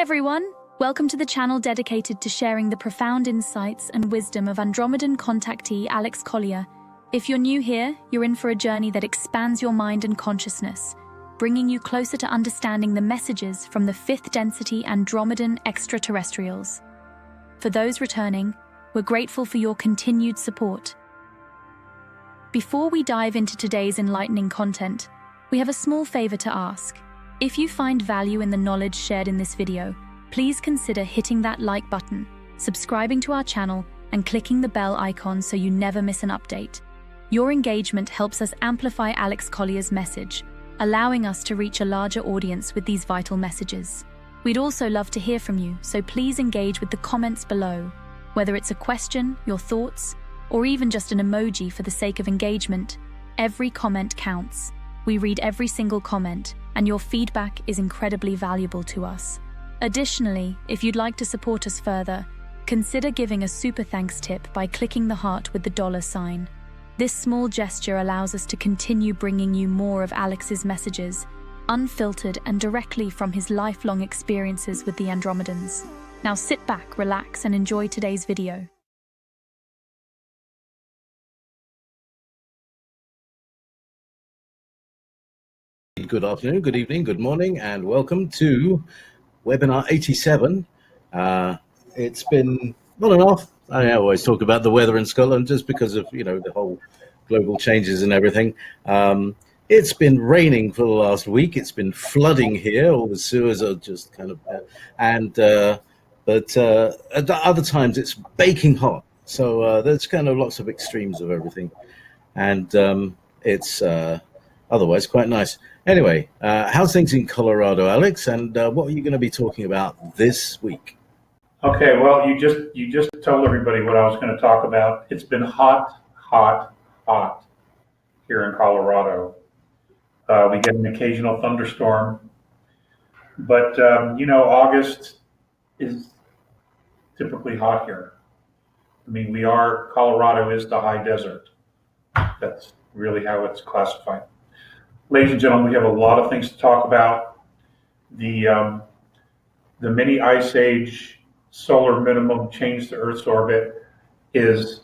everyone! Welcome to the channel dedicated to sharing the profound insights and wisdom of Andromedan contactee Alex Collier. If you're new here, you're in for a journey that expands your mind and consciousness, bringing you closer to understanding the messages from the fifth density Andromedan Extraterrestrials. For those returning, we're grateful for your continued support. Before we dive into today's enlightening content, we have a small favor to ask. If you find value in the knowledge shared in this video, please consider hitting that like button, subscribing to our channel, and clicking the bell icon so you never miss an update. Your engagement helps us amplify Alex Collier's message, allowing us to reach a larger audience with these vital messages. We'd also love to hear from you, so please engage with the comments below. Whether it's a question, your thoughts, or even just an emoji for the sake of engagement, every comment counts. We read every single comment, and your feedback is incredibly valuable to us. Additionally, if you'd like to support us further, consider giving a super thanks tip by clicking the heart with the $sign. This small gesture allows us to continue bringing you more of Alex's messages, unfiltered and directly from his lifelong experiences with the Andromedans. Now sit back, relax, and enjoy today's video. Good afternoon, good evening, good morning, and welcome to webinar 87. It's been on and off. I always talk about the weather in Scotland just because of, the whole global changes and everything. It's been raining for the last week. It's been flooding here. All the sewers are just kind of, but at other times it's baking hot. So there's kind of lots of extremes of everything. And it's otherwise quite nice. Anyway, how's things in Colorado, Alex? And what are you going to be talking about this week? Okay, well, you just told everybody what I was going to talk about. It's been hot here in Colorado. We get an occasional thunderstorm, but August is typically hot here. I mean, Colorado is the high desert. That's really how it's classified. Ladies and gentlemen, we have a lot of things to talk about. The mini ice age solar minimum change to Earth's orbit is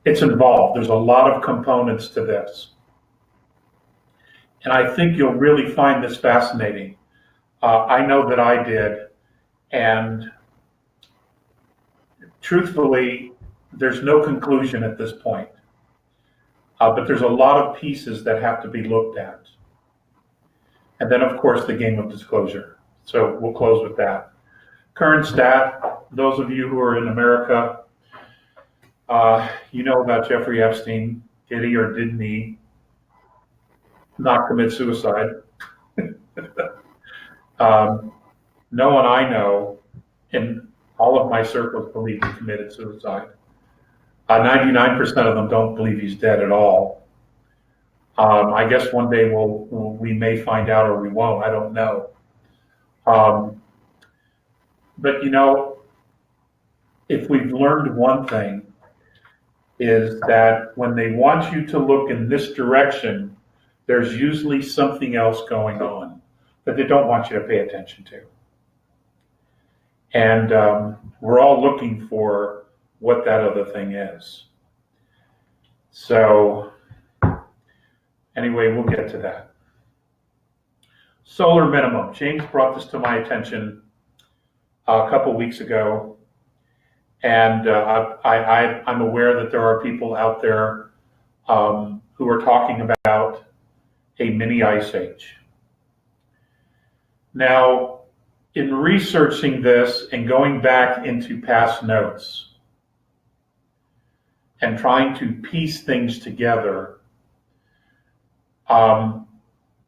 it's involved. There's a lot of components to this, and I think you'll really find this fascinating. I know that I did, and truthfully, there's no conclusion at this point. But there's a lot of pieces that have to be looked at. And then, of course, the game of disclosure. So we'll close with that. Current stat, those of you who are in America, you know about Jeffrey Epstein. Did he or didn't he not commit suicide? No one I know in all of my circles believe he committed suicide. 99% of them don't believe he's dead at all. I guess one day we may find out, or we won't. I don't know. But if we've learned one thing, is that when they want you to look in this direction, there's usually something else going on that they don't want you to pay attention to. And we're all looking for what that other thing is. So anyway, we'll get to that. Solar minimum. James brought this to my attention a couple weeks ago, and I'm aware that there are people out there who are talking about a mini ice age. Now, in researching this and going back into past notes, and trying to piece things together, I'm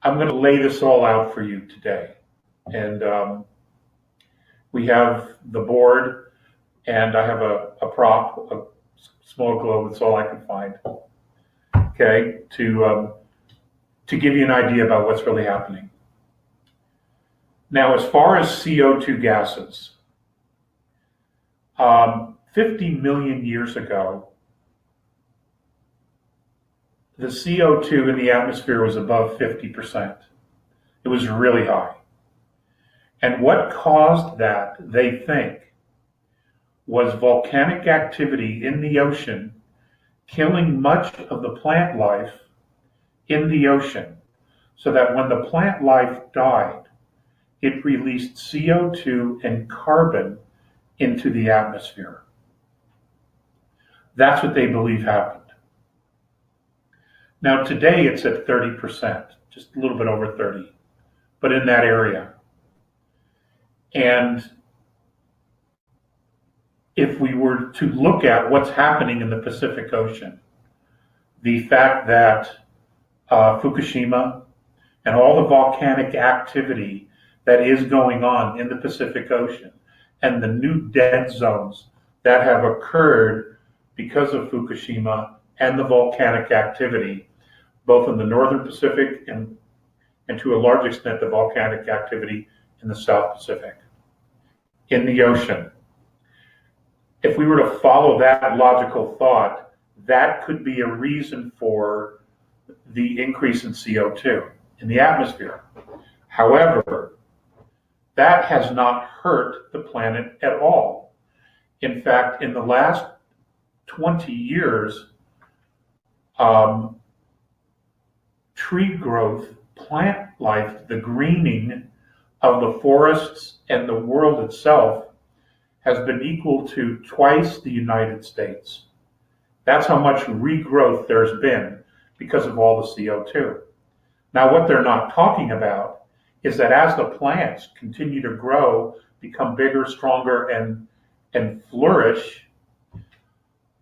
going to lay this all out for you today. And we have the board, and I have a prop, a small globe. That's all I can find. Okay, to give you an idea about what's really happening. Now, as far as CO2 gases, 50 million years ago, the CO2 in the atmosphere was above 50%. It was really high. And what caused that, they think, was volcanic activity in the ocean, killing much of the plant life in the ocean, so that when the plant life died, it released CO2 and carbon into the atmosphere. That's what they believe happened. Now today it's at 30%, just a little bit over 30, but in that area. And if we were to look at what's happening in the Pacific Ocean, the fact that Fukushima and all the volcanic activity that is going on in the Pacific Ocean and the new dead zones that have occurred because of Fukushima and the volcanic activity, both in the northern Pacific and to a large extent the volcanic activity in the South Pacific, in the ocean. If we were to follow that logical thought, that could be a reason for the increase in CO2 in the atmosphere. However, that has not hurt the planet at all. In fact, in the last 20 years, tree growth, plant life, the greening of the forests and the world itself has been equal to twice the United States. That's how much regrowth there's been because of all the CO2. Now, what they're not talking about is that as the plants continue to grow, become bigger, stronger, and flourish,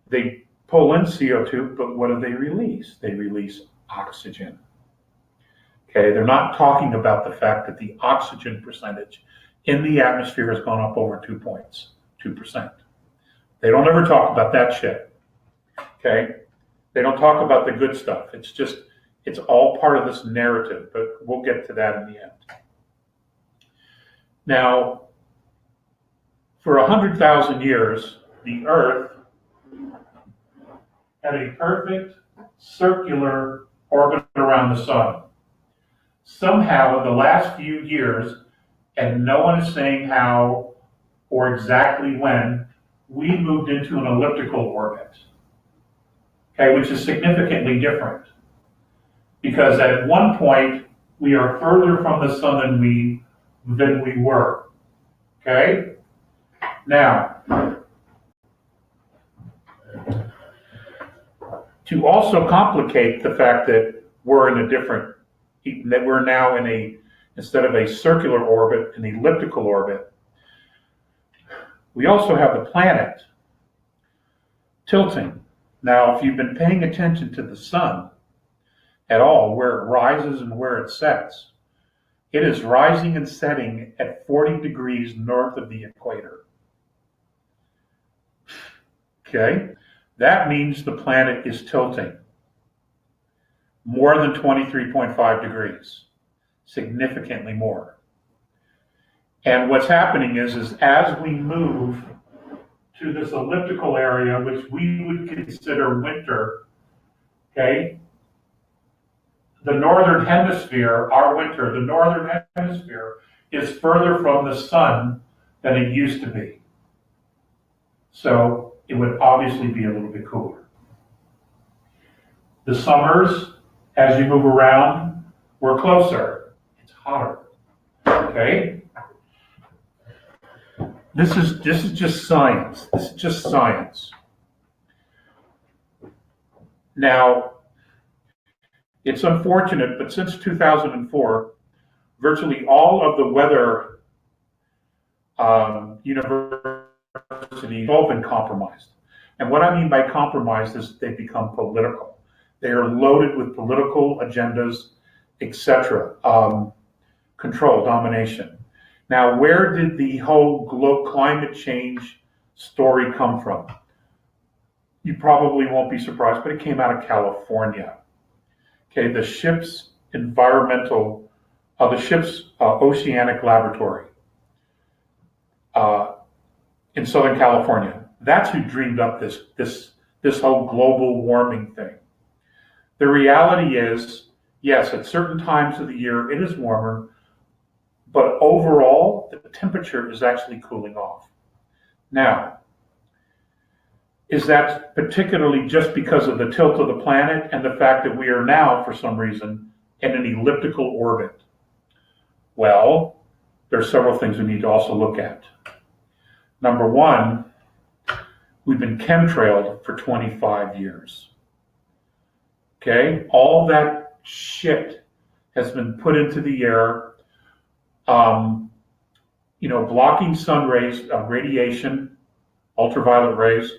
they pull in CO2, but what do they release? They release oxygen. Okay, they're not talking about the fact that the oxygen percentage in the atmosphere has gone up over 2 points, 2%. They don't ever talk about that shit. Okay, they don't talk about the good stuff. It's all part of this narrative, but we'll get to that in the end. Now, for 100,000 years, the Earth had a perfect circular orbit around the sun. Somehow, in the last few years, and no one is saying how or exactly when, we moved into an elliptical orbit, okay, which is significantly different. Because at one point, we are further from the sun than we were, okay? Now, to also complicate the fact that we're now instead of a circular orbit, an elliptical orbit, we also have the planet tilting. Now, if you've been paying attention to the sun at all, where it rises and where it sets, it is rising and setting at 40 degrees north of the equator. Okay? That means the planet is tilting more than 23.5 degrees, significantly more. And what's happening is as we move to this elliptical area, which we would consider winter, okay, the northern hemisphere, our winter, the northern hemisphere is further from the sun than it used to be. So it would obviously be a little bit cooler. The summers, as you move around, we're closer. It's hotter. Okay? This is just science. This is just science. Now, it's unfortunate, but since 2004, virtually all of the weather universities have all been compromised. And what I mean by compromised is they become political. They are loaded with political agendas, etc. Control, domination. Now, where did the whole climate change story come from? You probably won't be surprised, but it came out of California. Okay, the ship's oceanic laboratory in Southern California. That's who dreamed up this whole global warming thing. The reality is, yes, at certain times of the year it is warmer, But overall, the temperature is actually cooling off. Now, is that particularly just because of the tilt of the planet and the fact that we are now, for some reason, in an elliptical orbit? Well, there's several things we need to also look at. Number one, we've been chemtrailed for 25 years. Okay? All that shit has been put into the air, blocking sun rays, radiation, ultraviolet rays,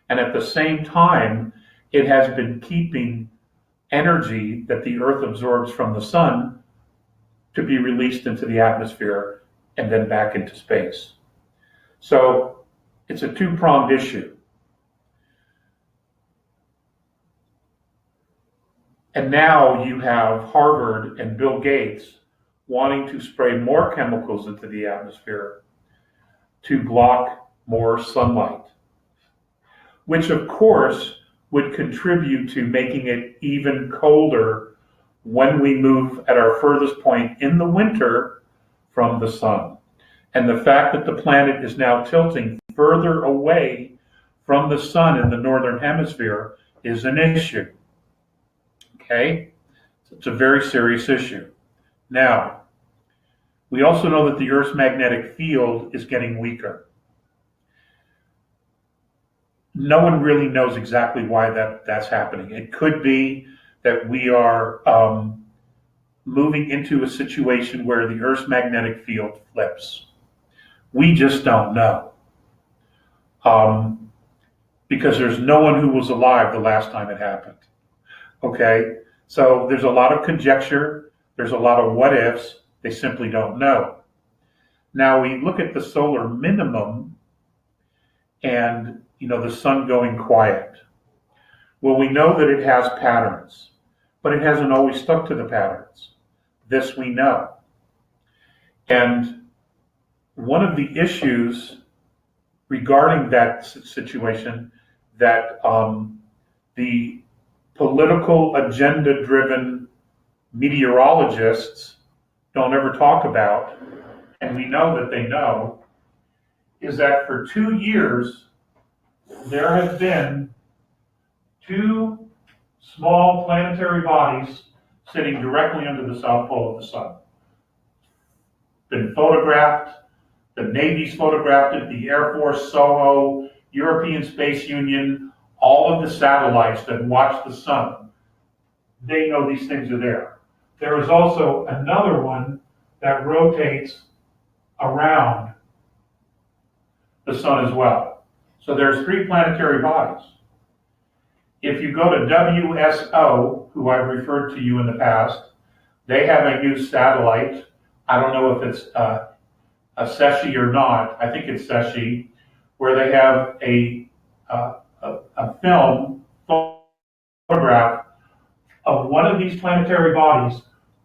and at the same time, it has been keeping energy that the Earth absorbs from the sun to be released into the atmosphere and then back into space. So it's a two-pronged issue. And now you have Harvard and Bill Gates wanting to spray more chemicals into the atmosphere to block more sunlight, which of course would contribute to making it even colder when we move at our furthest point in the winter from the sun. And the fact that the planet is now tilting further away from the sun in the northern hemisphere is an issue. Okay? It's a very serious issue. Now, we also know that the Earth's magnetic field is getting weaker. No one really knows exactly why that's happening. It could be that we are moving into a situation where the Earth's magnetic field flips. We just don't know. Because there's no one who was alive the last time it happened. Okay? So there's a lot of conjecture. There's a lot of what ifs. They simply don't know. Now we look at the solar minimum and the sun going quiet. Well, we know that it has patterns, but it hasn't always stuck to the patterns. This we know. And one of the issues regarding that situation that the political agenda-driven meteorologists don't ever talk about, and we know that they know, is that for 2 years, there have been 2 small planetary bodies sitting directly under the south pole of the sun. Been photographed, the Navy's photographed it, the Air Force, SOHO, European Space Union, all of the satellites that watch the sun, they know these things are there. There is also another one that rotates around the sun as well. So there's 3 planetary bodies. If you go to WSO, who I've referred to you in the past, they have a new satellite. I don't know if it's a SESI or not. I think it's SESI, where they have a film photograph of one of these planetary bodies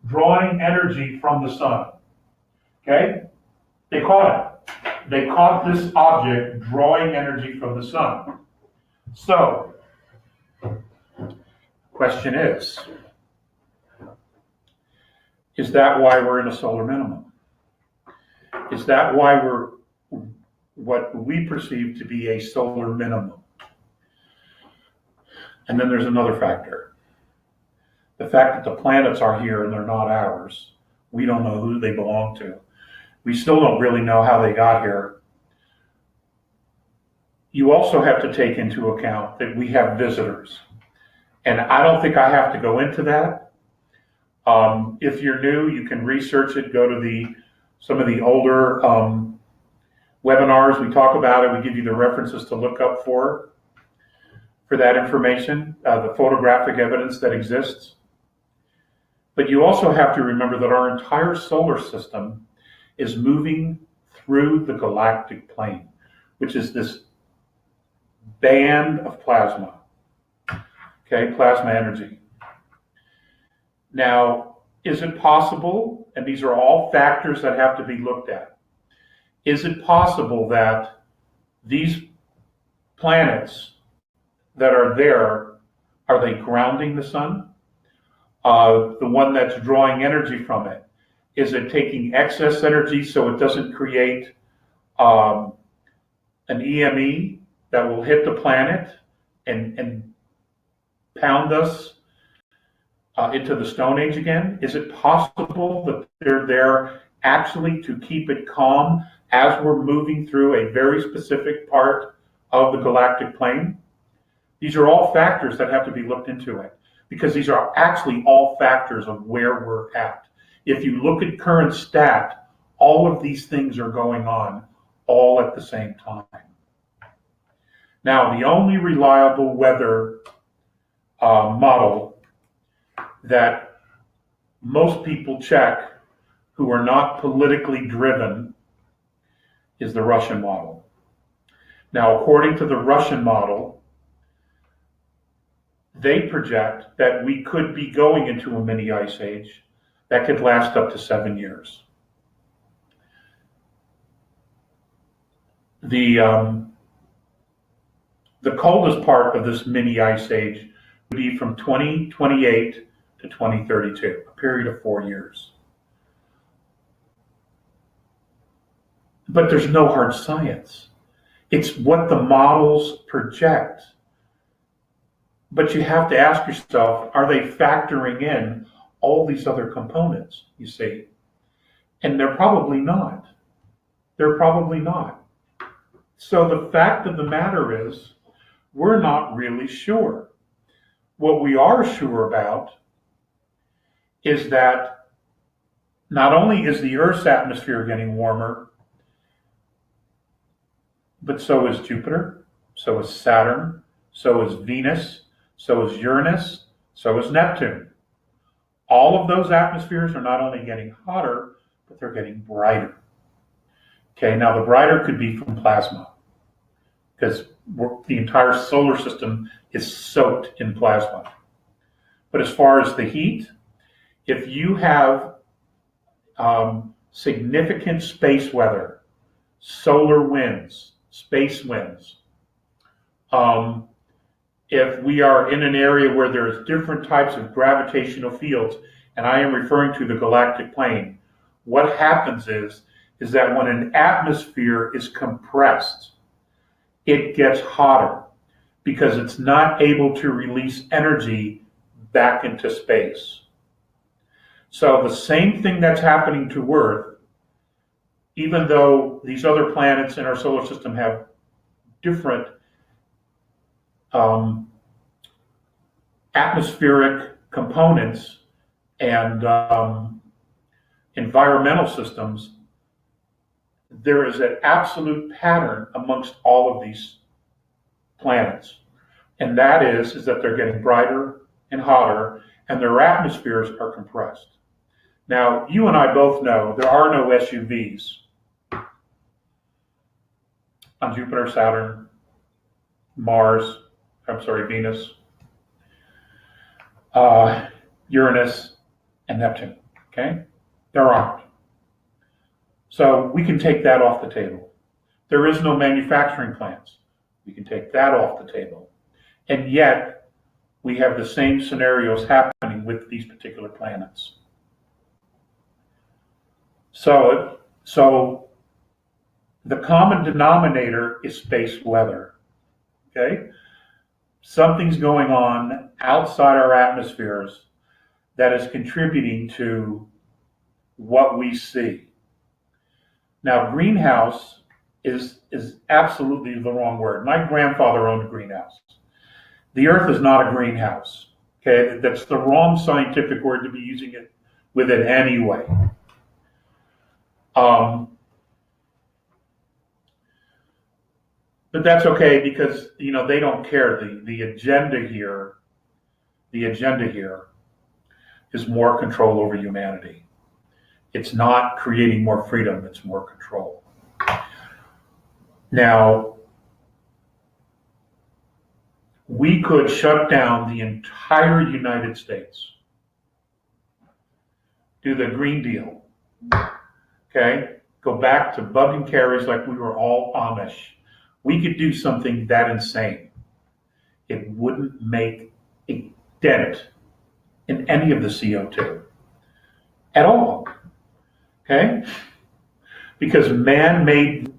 drawing energy from the sun. Okay? They caught it. They caught this object drawing energy from the sun. So, question is that why we're in a solar minimum? Is that why we're what we perceive to be a solar minimum? And then there's another factor. The fact that the planets are here and they're not ours. We don't know who they belong to. We still don't really know how they got here. You also have to take into account that we have visitors. And I don't think I have to go into that. If you're new, you can research it, go to some of the older webinars. We talk about it. We give you the references to look up for that information, the photographic evidence that exists. But you also have to remember that our entire solar system is moving through the galactic plane, which is this band of plasma, okay, plasma energy. Now, is it possible, and these are all factors that have to be looked at, is it possible that these planets that are there, are they grounding the sun? The one that's drawing energy from it, Is it taking excess energy so it doesn't create an EME that will hit the planet and pound us into the Stone Age again? Is it possible that they're there actually to keep it calm as we're moving through a very specific part of the galactic plane? These are all factors that have to be looked into it, because these are actually all factors of where we're at. If you look at current stat, all of these things are going on all at the same time. Now, the only reliable weather model that most people check who are not politically driven is the Russian model. Now, according to the Russian model, they project that we could be going into a mini ice age that could last up to 7 years. The coldest part of this mini ice age would be from 2028 to 2032, a period of 4 years. But there's no hard science. It's what the models project. But you have to ask yourself, are they factoring in all these other components, you see? And they're probably not. They're probably not. So the fact of the matter is, we're not really sure. What we are sure about is that not only is the Earth's atmosphere getting warmer, but so is Jupiter, so is Saturn, so is Venus, so is Uranus, so is Neptune. All of those atmospheres are not only getting hotter, but they're getting brighter. Okay, now the brighter could be from plasma, because the entire solar system is soaked in plasma. But as far as the heat, if you have significant space weather, solar winds, space winds, if we are in an area where there's different types of gravitational fields, and I am referring to the galactic plane, what happens is that when an atmosphere is compressed, it gets hotter because it's not able to release energy back into space. So the same thing that's happening to Earth, even though these other planets in our solar system have different atmospheric components and environmental systems, there is an absolute pattern amongst all of these planets. And that is that they're getting brighter and hotter, and their atmospheres are compressed. Now, you and I both know there are no SUVs on Jupiter, Saturn, Venus, Uranus, and Neptune, okay? There aren't. So we can take that off the table. There is no manufacturing plants. We can take that off the table. And yet, we have the same scenarios happening with these particular planets. So the common denominator is space weather, okay? Something's going on outside our atmospheres that is contributing to what we see. Now, greenhouse is absolutely the wrong word. My grandfather owned a greenhouse. The Earth is not a greenhouse, okay? That's the wrong scientific word to be using it with it anyway. But that's okay because, they don't care. The agenda here is more control over humanity. It's not creating more freedom, it's more control. Now, we could shut down the entire United States, do the Green Deal, okay? Go back to bug and carries like we were all Amish. We could do something that insane. It wouldn't make a dent in any of the CO2 at all. Okay? Because man-made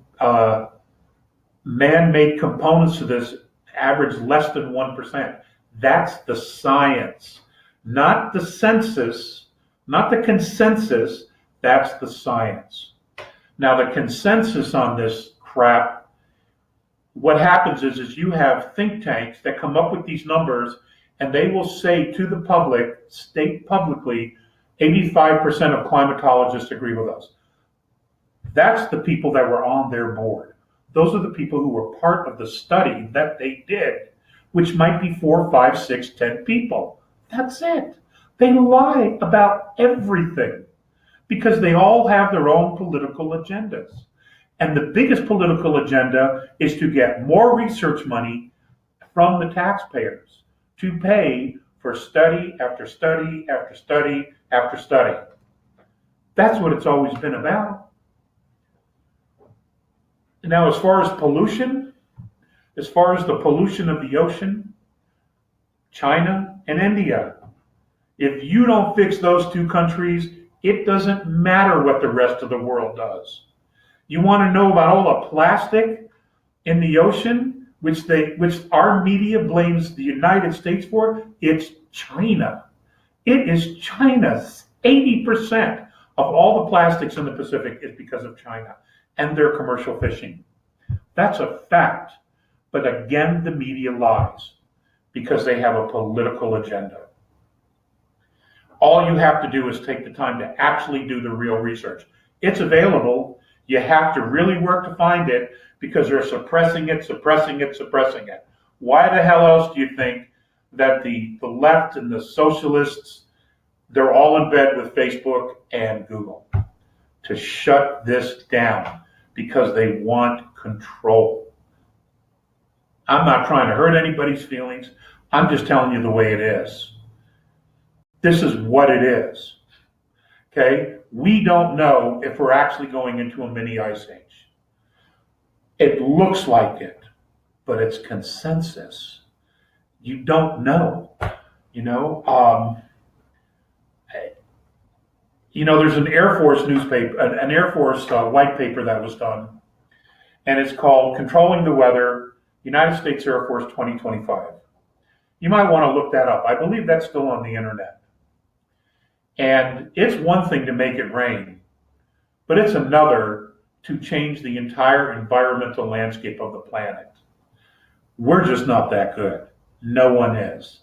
components to this average less than 1%. That's the science, not the census, not the consensus. That's the science. Now, the consensus on this crap, what happens is you have think tanks that come up with these numbers, and they will say to the public, state publicly, 85% of climatologists agree with us. That's the people that were on their board. Those are the people who were part of the study that they did, which might be 4, 5, 6, 10 people. That's it. They lie about everything because they all have their own political agendas. And the biggest political agenda is to get more research money from the taxpayers to pay for study after study after study after study. That's what it's always been about. Now, as far as pollution, as far as the pollution of the ocean, China and India, if you don't fix those two countries, it doesn't matter what the rest of the world does. You want to know about all the plastic in the ocean, which our media blames the United States for? It's China. It is China's 80% of all the plastics in the Pacific is because of China and their commercial fishing. That's a fact. But again, the media lies because they have a political agenda. All you have to do is take the time to actually do the real research. It's available. You have to really work to find it because they're suppressing it. Why the hell else do you think that the left and the socialists, they're all in bed with Facebook and Google? To shut this down because they want control. I'm not trying to hurt anybody's feelings. I'm just telling you the way it is. This is what it is. Okay? We don't know if we're actually going into a mini ice age. It looks like it, but it's consensus. You don't know. There's an Air Force newspaper, an Air Force white paper that was done, and it's called Controlling the Weather, United States Air Force 2025. You might want to look that up. I believe that's still on the internet. And it's one thing to make it rain, but it's another to change the entire environmental landscape of the planet. We're just not that good. No one is.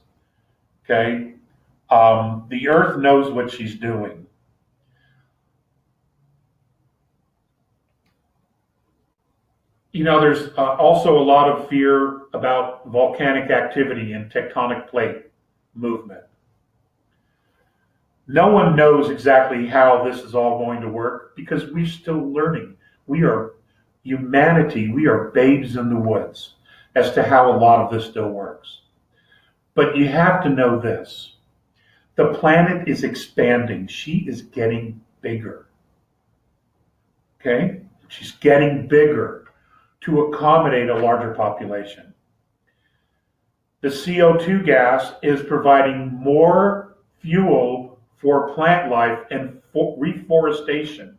Okay? The Earth knows what she's doing. There's also a lot of fear about volcanic activity and tectonic plate movement. No one knows exactly how this is all going to work because we're still learning. We are humanity. We are babes in the woods as to how a lot of this still works. But you have to know this. The planet is expanding. She is getting bigger. Okay? She's getting bigger to accommodate a larger population. The CO2 gas is providing more fuel for plant life and reforestation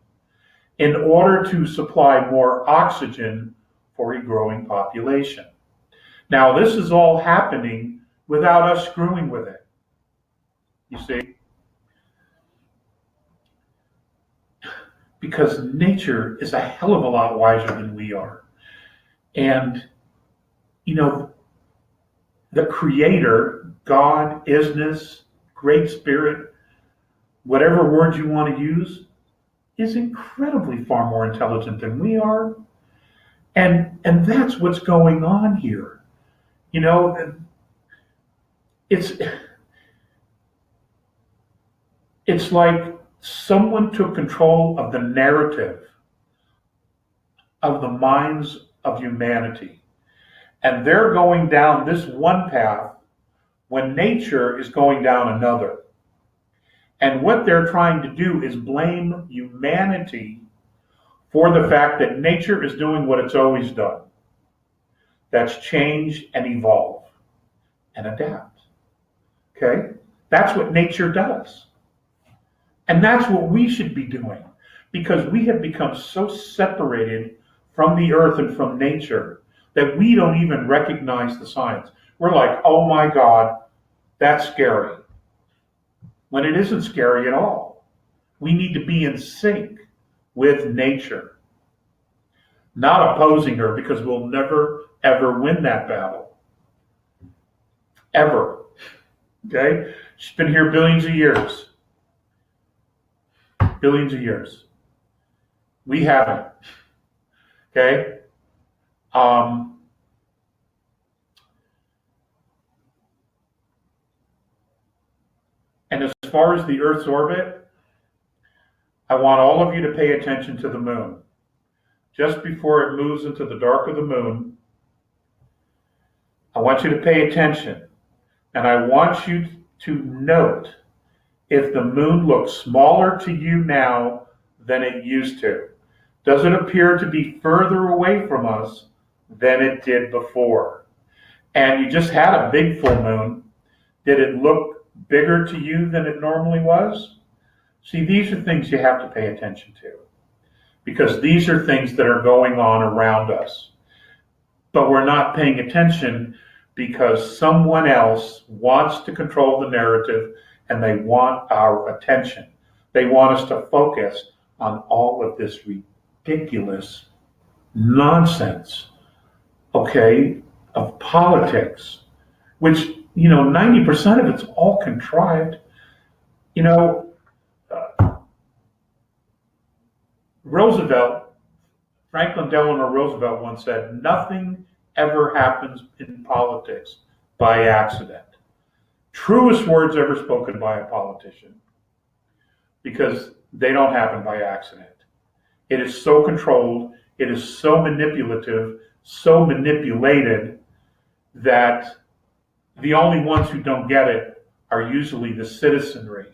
in order to supply more oxygen for a growing population. Now, this is all happening without us screwing with it. You see? Because nature is a hell of a lot wiser than we are. And, the Creator, God, Isness, Great Spirit, whatever word you want to use, is incredibly far more intelligent than we are. And that's what's going on here. It's like someone took control of the narrative of the minds of humanity. And they're going down this one path when nature is going down another. And what they're trying to do is blame humanity for the fact that nature is doing what it's always done. That's change and evolve and adapt. Okay? That's what nature does. And that's what we should be doing. because we have become so separated from the earth and from nature that we don't even recognize the signs. We're like, oh my God, that's scary. When it isn't scary at all. We need to be in sync with nature, not opposing her, because we'll never, ever win that battle. Ever. Okay? She's been here billions of years. Billions of years. We haven't. Okay? And as far as the Earth's orbit, I want all of you to pay attention to the moon. Just before it moves into the dark of the moon, I want you to pay attention. And I want you to note if the moon looks smaller to you now than it used to. Does it appear to be further away from us than it did before? And you just had a big full moon. Did it look bigger to you than it normally was? See, these are things you have to pay attention to, because these are things that are going on around us. But we're not paying attention because someone else wants to control the narrative and they want our attention. They want us to focus on all of this ridiculous nonsense, okay, of politics, which, 90% of it's all contrived. Franklin Delano Roosevelt once said, nothing ever happens in politics by accident. Truest words ever spoken by a politician, because they don't happen by accident. It is so controlled, it is so manipulative, so manipulated, that the only ones who don't get it are usually the citizenry.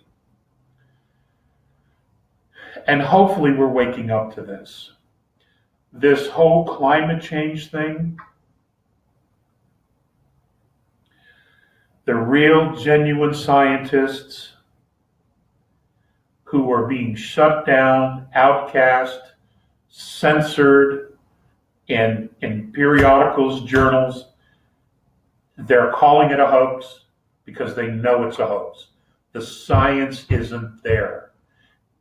And hopefully we're waking up to this. This whole climate change thing, the real, genuine scientists who are being shut down, outcast, censored in periodicals, journals, they're calling it a hoax because they know it's a hoax. The science isn't there.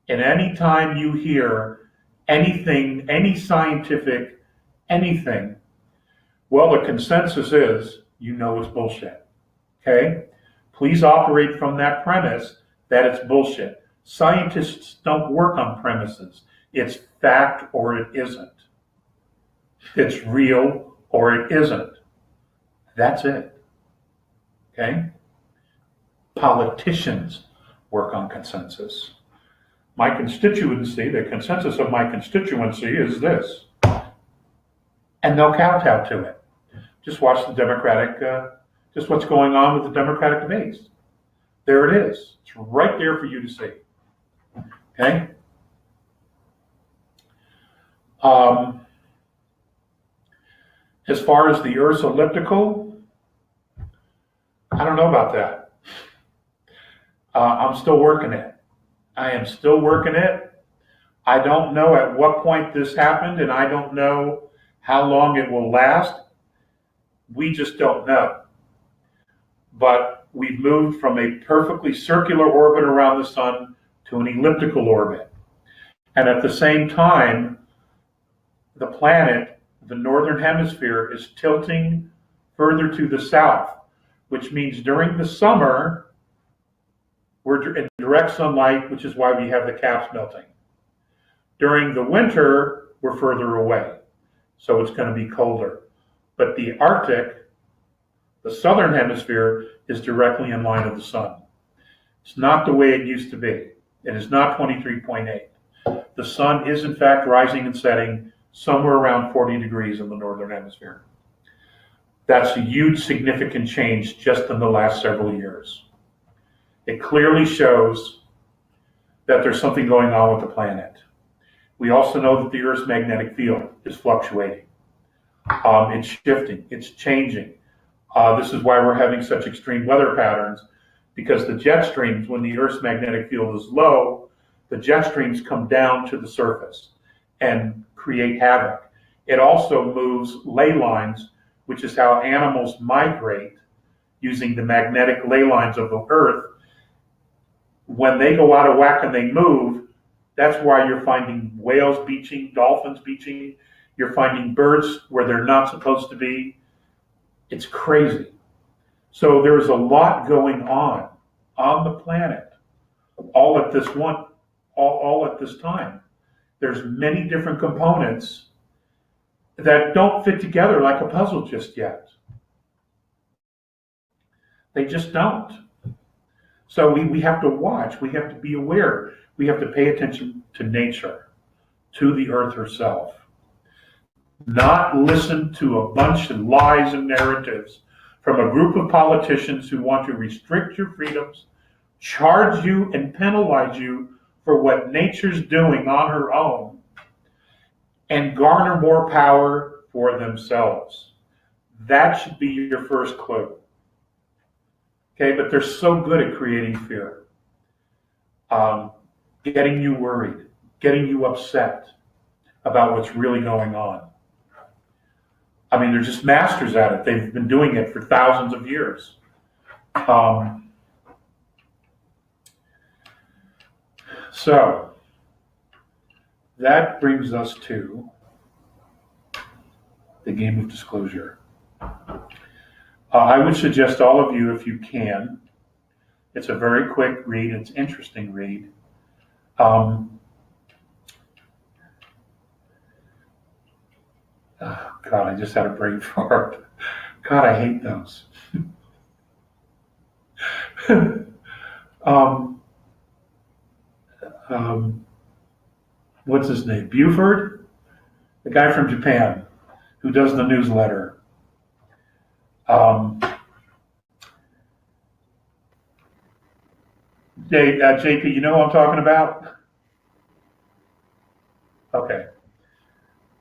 And anytime you hear anything, any scientific anything, well, the consensus is, it's bullshit. Okay? Please operate from that premise that it's bullshit. Scientists don't work on premises. It's fact or it isn't. It's real or it isn't. That's it. Okay? Politicians work on consensus. My constituency, the consensus of my constituency is this. And they'll kowtow to it. Just watch just what's going on with the Democratic debates. There it is. It's right there for you to see. Okay? As far as the Earth's elliptical, I don't know about that. I'm still working it. I am still working it. I don't know at what point this happened, and I don't know how long it will last. We just don't know. But we've moved from a perfectly circular orbit around the sun to an elliptical orbit. And at the same time, the planet, the northern hemisphere, is tilting further to the south, which means during the summer, we're in direct sunlight, which is why we have the caps melting. During the winter, we're further away, so it's going to be colder. But the Arctic, the southern hemisphere, is directly in line of the sun. It's not the way it used to be. It is not 23.8. The sun is in fact rising and setting somewhere around 40 degrees in the northern hemisphere. That's a huge, significant change just in the last several years. It clearly shows that there's something going on with the planet. We also know that the Earth's magnetic field is fluctuating. It's shifting, it's changing. This is why we're having such extreme weather patterns, because the jet streams, when the Earth's magnetic field is low, the jet streams come down to the surface and create havoc. It also moves ley lines, which is how animals migrate using the magnetic ley lines of the Earth. When they go out of whack and they move, that's why you're finding whales beaching, dolphins beaching. You're finding birds where they're not supposed to be. It's crazy. So there's a lot going on the planet, all at this time. There's many different components that don't fit together like a puzzle just yet. They just don't. So we have to watch, we have to be aware, we have to pay attention to nature, to the Earth herself. Not listen to a bunch of lies and narratives from a group of politicians who want to restrict your freedoms, charge you and penalize you for what nature's doing on her own, and garner more power for themselves. That should be your first clue. Okay, but they're so good at creating fear, getting you worried, getting you upset about what's really going on. I mean, they're just masters at it. They've been doing it for thousands of years. So that brings us to the game of disclosure. I would suggest all of you, if you can, it's a very quick read, it's an interesting read. Oh, God, I just had a brain fart. God, I hate those. What's his name? Buford? The guy from Japan who does the newsletter. JP, you know what I'm talking about? Okay.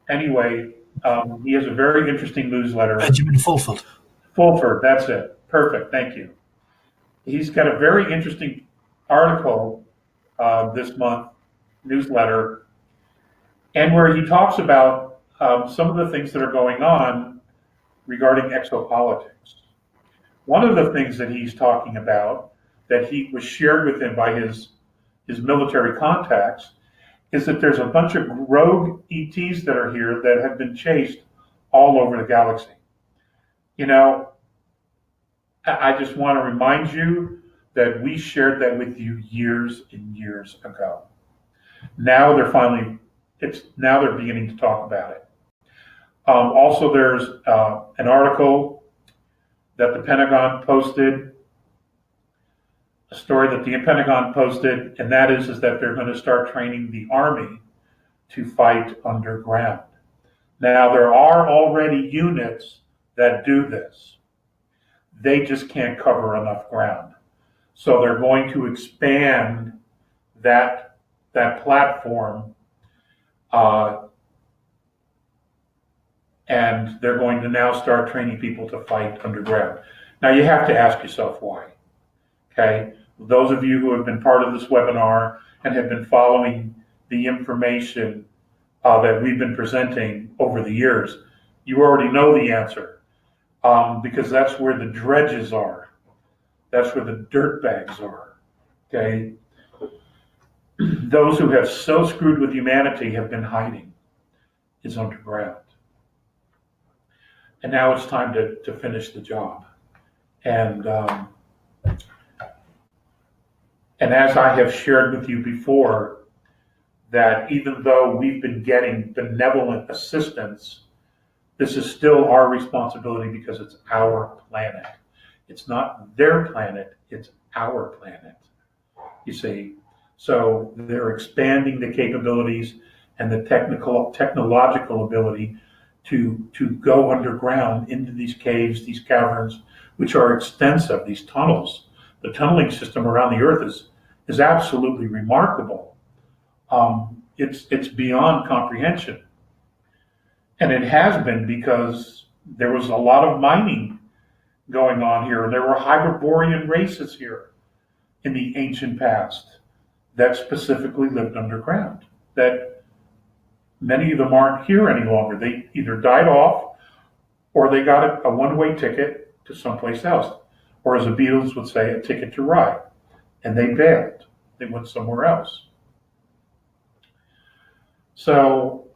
Anyway, he has a very interesting newsletter. Benjamin Fulford. Fulford, that's it. Perfect, thank you. He's got a very interesting article this month, newsletter, and where he talks about some of the things that are going on regarding exopolitics. One of the things that he's talking about that he was shared with him by his military contacts is that there's a bunch of rogue ETs that are here that have been chased all over the galaxy. You know, I just want to remind you that we shared that with you years and years ago. Now they're beginning to talk about it. Also, there's an article that the Pentagon posted, a story that the Pentagon posted, and that is that they're going to start training the Army to fight underground. Now, there are already units that do this. They just can't cover enough ground. So they're going to expand that platform, and they're going to now start training people to fight underground. Now, you have to ask yourself why. Okay, those of you who have been part of this webinar and have been following the information that we've been presenting over the years, you already know the answer, because that's where the dredges are. That's where the dirt bags are. Okay, those who have so screwed with humanity have been hiding. It's underground. And now it's time to finish the job. And as I have shared with you before, that even though we've been getting benevolent assistance, this is still our responsibility because it's our planet. It's not their planet, it's our planet, you see. So they're expanding the capabilities and the technological ability to go underground into these caves, these caverns, which are extensive, these tunnels. The tunneling system around the Earth is absolutely remarkable. It's beyond comprehension. And it has been because there was a lot of mining going on here, and there were Hyperborean races here in the ancient past that specifically lived underground, that many of them aren't here any longer. They either died off or they got a one-way ticket to someplace else, or as the Beatles would say, a ticket to ride, and they bailed. They went somewhere else. So,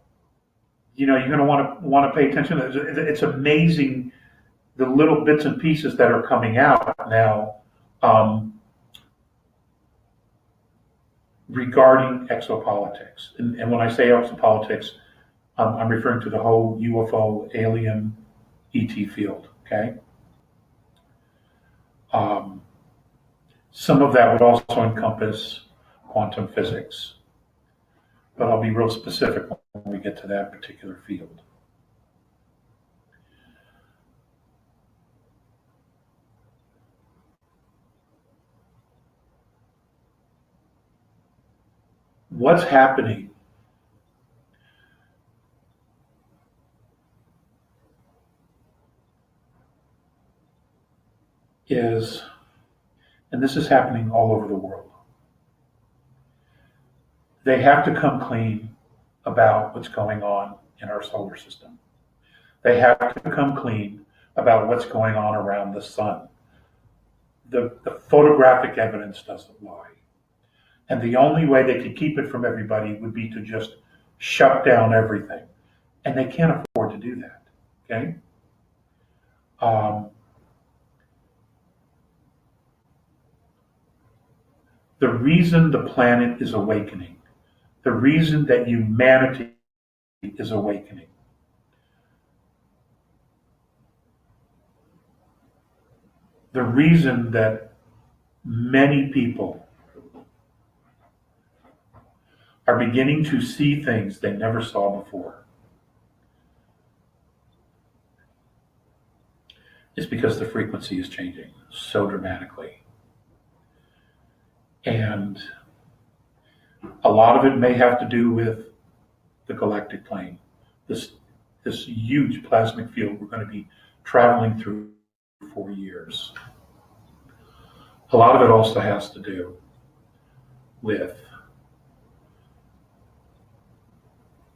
you're going to want to pay attention. It's amazing the little bits and pieces that are coming out now regarding exopolitics. And when I say exopolitics, I'm referring to the whole UFO, alien, ET field, okay? Some of that would also encompass quantum physics, but I'll be real specific when we get to that particular field. What's happening is, and this is happening all over the world, they have to come clean about what's going on in our solar system. They have to come clean about what's going on around the sun. The photographic evidence doesn't lie. And the only way they could keep it from everybody would be to just shut down everything. And they can't afford to do that, okay? The reason the planet is awakening, the reason that humanity is awakening, the reason that many people are beginning to see things they never saw before is because the frequency is changing so dramatically. And a lot of it may have to do with the galactic plane, this huge plasmic field we're going to be traveling through for years. A lot of it also has to do with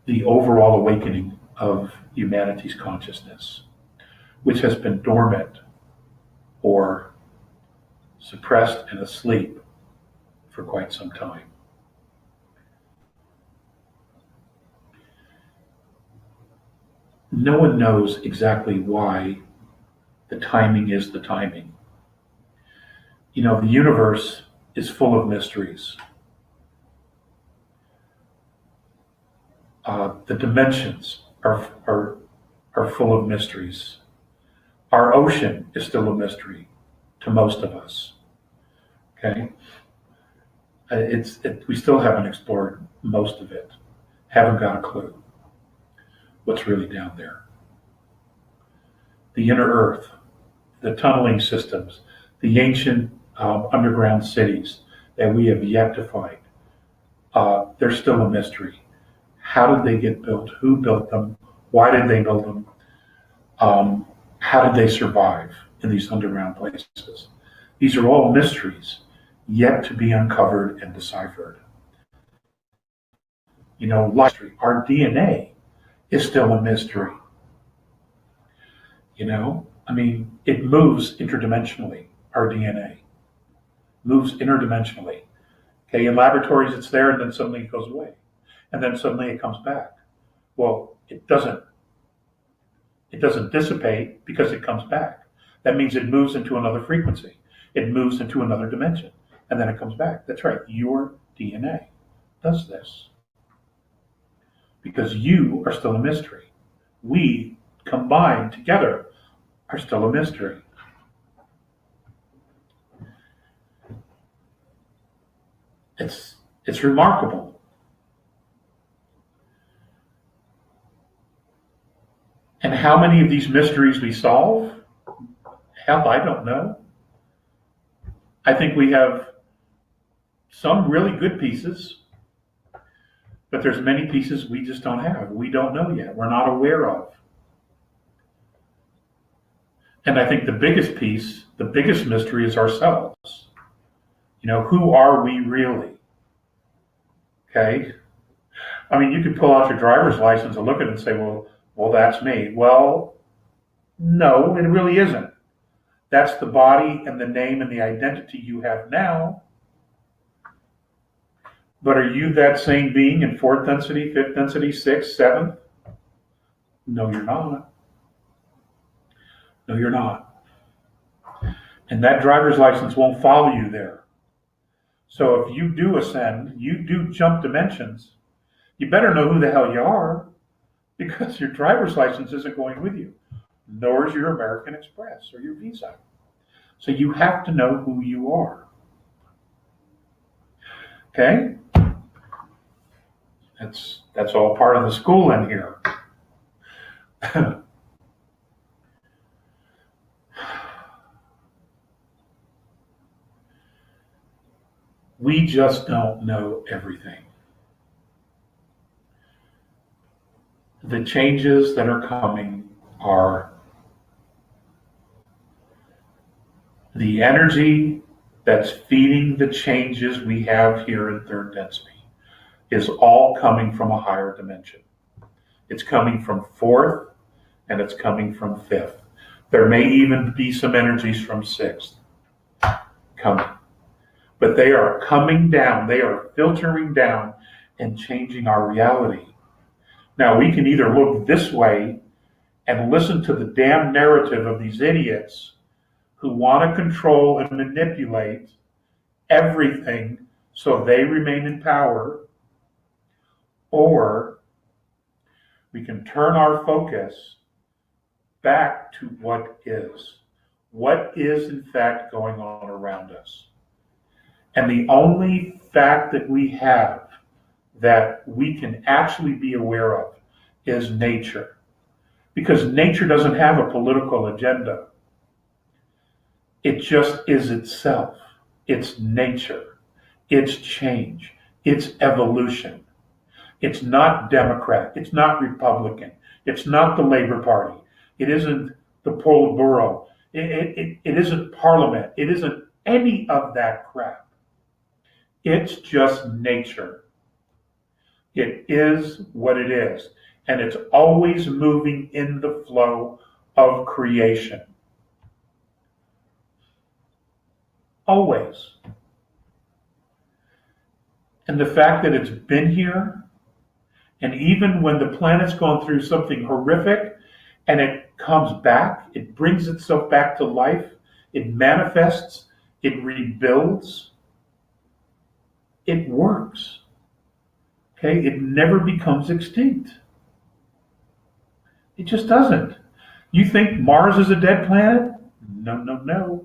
the overall awakening of humanity's consciousness, which has been dormant or suppressed and asleep for quite some time. No one knows exactly why the timing is the timing. The universe is full of mysteries. The dimensions are full of mysteries. Our ocean is still a mystery to most of us. Okay, we still haven't explored most of it. Haven't got a clue what's really down there. The inner Earth, the tunneling systems, the ancient underground cities that we have yet to find. They're still a mystery. How did they get built? Who built them? Why did they build them? How did they survive in these underground places? These are all mysteries yet to be uncovered and deciphered. Our DNA is still a mystery. It moves interdimensionally. Our DNA moves interdimensionally. Okay, in laboratories it's there and then suddenly it goes away. And then suddenly it comes back. Well, it doesn't dissipate because it comes back. That means it moves into another frequency. It moves into another dimension. And then it comes back. That's right. Your DNA does this. Because you are still a mystery. We, combined together, are still a mystery. It's remarkable. And how many of these mysteries we solve? Hell, I don't know. I think we have some really good pieces, but there's many pieces we just don't have. We don't know yet. We're not aware of. And I think the biggest piece, the biggest mystery is ourselves. Who are we really? Okay? I mean, you could pull out your driver's license and look at it and say, well, that's me. Well, no, it really isn't. That's the body and the name and the identity you have now. But are you that same being in fourth density, fifth density, sixth, seventh? No, you're not. No, you're not. And that driver's license won't follow you there. So if you do ascend, you do jump dimensions, you better know who the hell you are, because your driver's license isn't going with you, nor is your American Express or your Visa. So you have to know who you are. Okay? That's all part of the school in here. We just don't know everything. The changes that are coming are the energy that's feeding the changes we have here in third density is all coming from a higher dimension. It's coming from fourth and it's coming from fifth. There may even be some energies from sixth coming. But they are coming down, they are filtering down and changing our reality. Now, we can either look this way and listen to the damn narrative of these idiots who want to control and manipulate everything so they remain in power, or we can turn our focus back to what is. What is, in fact, going on around us? And the only fact that we have that we can actually be aware of is nature. Because nature doesn't have a political agenda. It just is itself. It's nature. It's change. It's evolution. It's not Democrat. It's not Republican. It's not the Labor Party. It isn't the Politburo. It isn't Parliament. It isn't any of that crap. It's just nature. It is what it is. And it's always moving in the flow of creation. Always. And the fact that it's been here, and even when the planet's gone through something horrific and it comes back, it brings itself back to life, it manifests, it rebuilds, it works. Okay? It never becomes extinct. It just doesn't. You think Mars is a dead planet? No, no, no.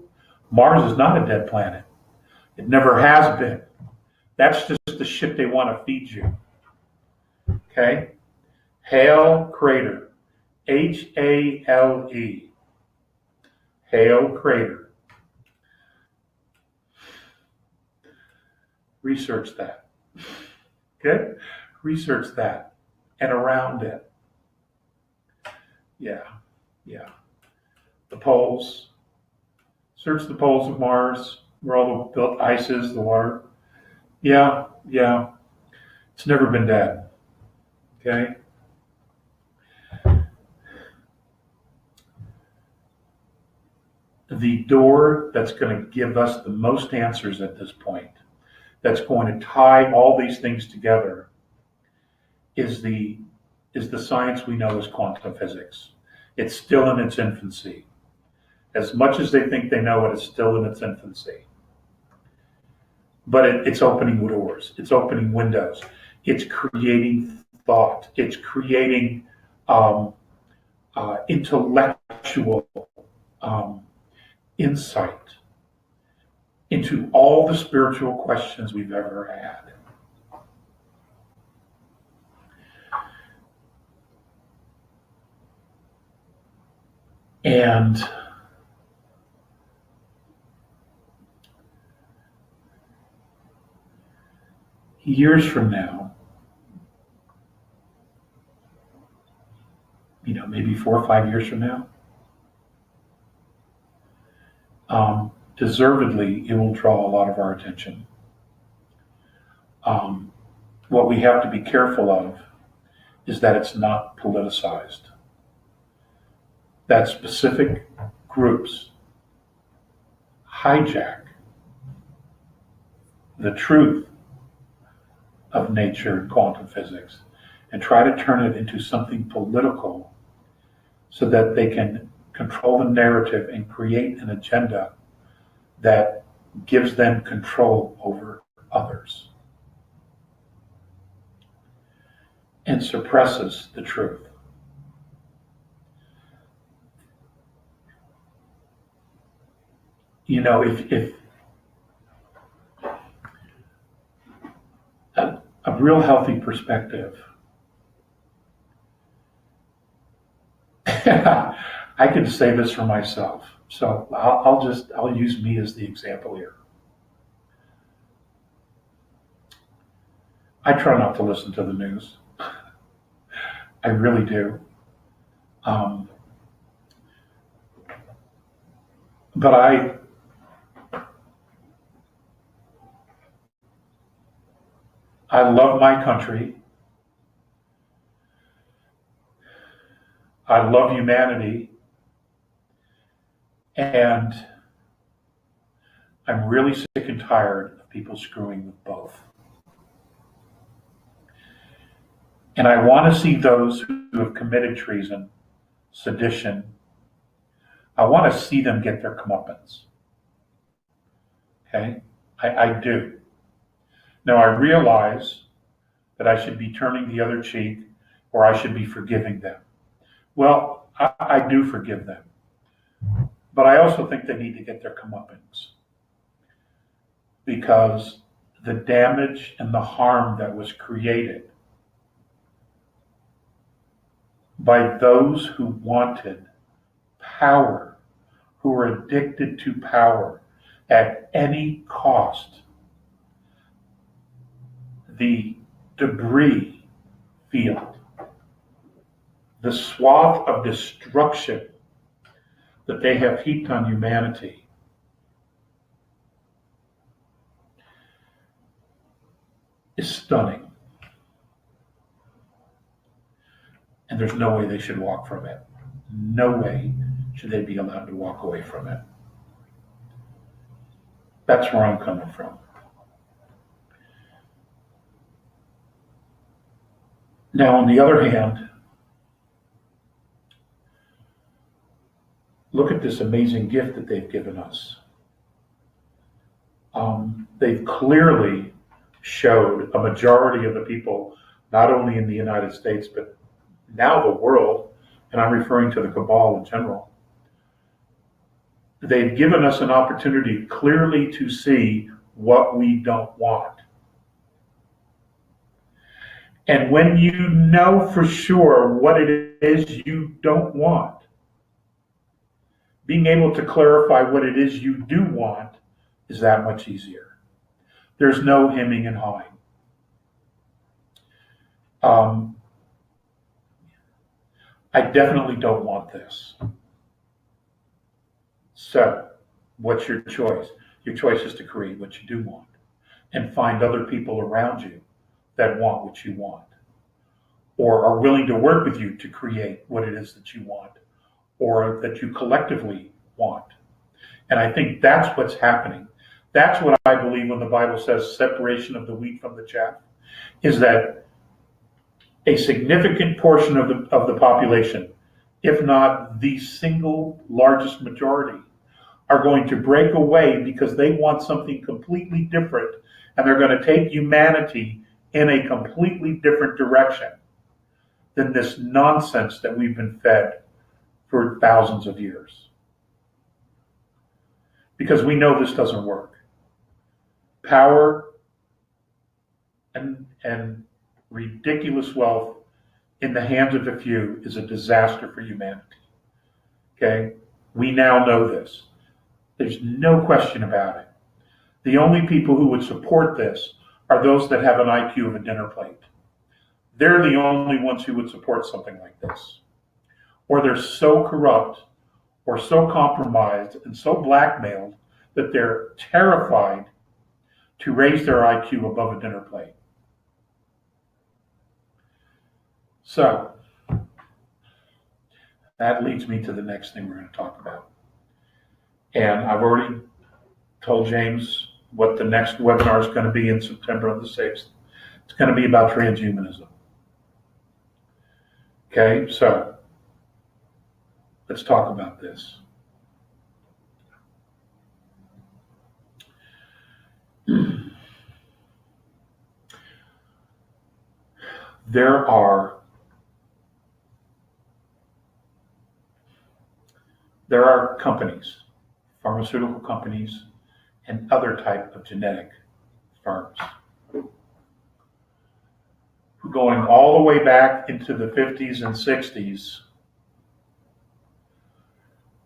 Mars is not a dead planet. It never has been. That's just the shit they want to feed you. Okay? Hale Crater. H-A-L-E. Hale Crater. Research that. Okay? Research that. And around it. Yeah. The poles. Search the poles of Mars, where all the built ice is, the water. Yeah. It's never been dead. Okay? The door that's going to give us the most answers at this point, that's going to tie all these things together, is the science we know as quantum physics. It's still in its infancy. As much as they think they know it, it's still in its infancy. But it's opening doors. It's opening windows. It's creating thought. It's creating intellectual insight into all the spiritual questions we've ever had. And years from now, maybe 4 or 5 years from now, deservedly, it will draw a lot of our attention. what we have to be careful of is that it's not politicized. That specific groups hijack the truth of nature and quantum physics and try to turn it into something political so that they can control the narrative and create an agenda that gives them control over others and suppresses the truth. You know, if a real healthy perspective, I can say this for myself, so I'll use me as the example here. I try not to listen to the news. I really do. But I love my country. I love humanity. And I'm really sick and tired of people screwing with both. And I want to see those who have committed treason, sedition, I want to see them get their comeuppance. Okay? I do. Now, I realize that I should be turning the other cheek or I should be forgiving them. Well, I do forgive them. But I also think they need to get their comeuppance. Because the damage and the harm that was created by those who wanted power, who were addicted to power at any cost, the debris field, the swath of destruction that they have heaped on humanity is stunning. And there's no way they should walk from it. No way should they be allowed to walk away from it. That's where I'm coming from. Now, on the other hand, look at this amazing gift that they've given us. They've clearly showed a majority of the people, not only in the United States, but now the world, and I'm referring to the cabal in general, they've given us an opportunity clearly to see what we don't want. And when you know for sure what it is you don't want, being able to clarify what it is you do want is that much easier. There's no hemming and hawing. I definitely don't want this. So, what's your choice? Your choice is to create what you do want and find other people around you that want what you want or are willing to work with you to create what it is that you want or that you collectively want. And I think that's what's happening. That's what I believe when the Bible says separation of the wheat from the chaff, is that a significant portion of the population, if not the single largest majority, are going to break away because they want something completely different, and they're going to take humanity in a completely different direction than this nonsense that we've been fed for thousands of years. Because we know this doesn't work. Power and ridiculous wealth in the hands of a few is a disaster for humanity. Okay? We now know this. There's no question about it. The only people who would support this are those that have an IQ of a dinner plate. They're the only ones who would support something like this. Or they're so corrupt or so compromised and so blackmailed that they're terrified to raise their IQ above a dinner plate. So that leads me to the next thing we're going to talk about. And I've already told James what the next webinar is going to be in September the 6th. It's going to be about transhumanism. Okay, so let's talk about this. There are companies, pharmaceutical companies, and other type of genetic firms, going all the way back into the 50s and 60s,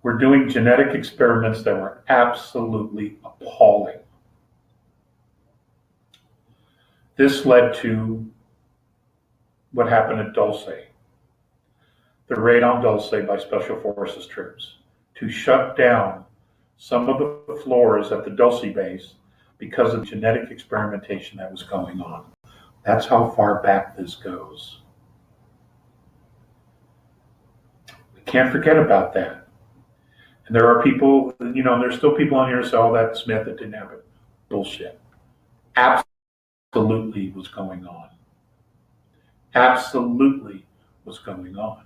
were doing genetic experiments that were absolutely appalling. This led to what happened at Dulce, the raid on Dulce by Special Forces troops to shut down some of the floors at the Dulce base because of genetic experimentation that was going on. That's how far back this goes. We can't forget about that. And there are people, there's still people on here who say, oh, that's Smith, it didn't happen. Bullshit. Absolutely was going on. Absolutely was going on.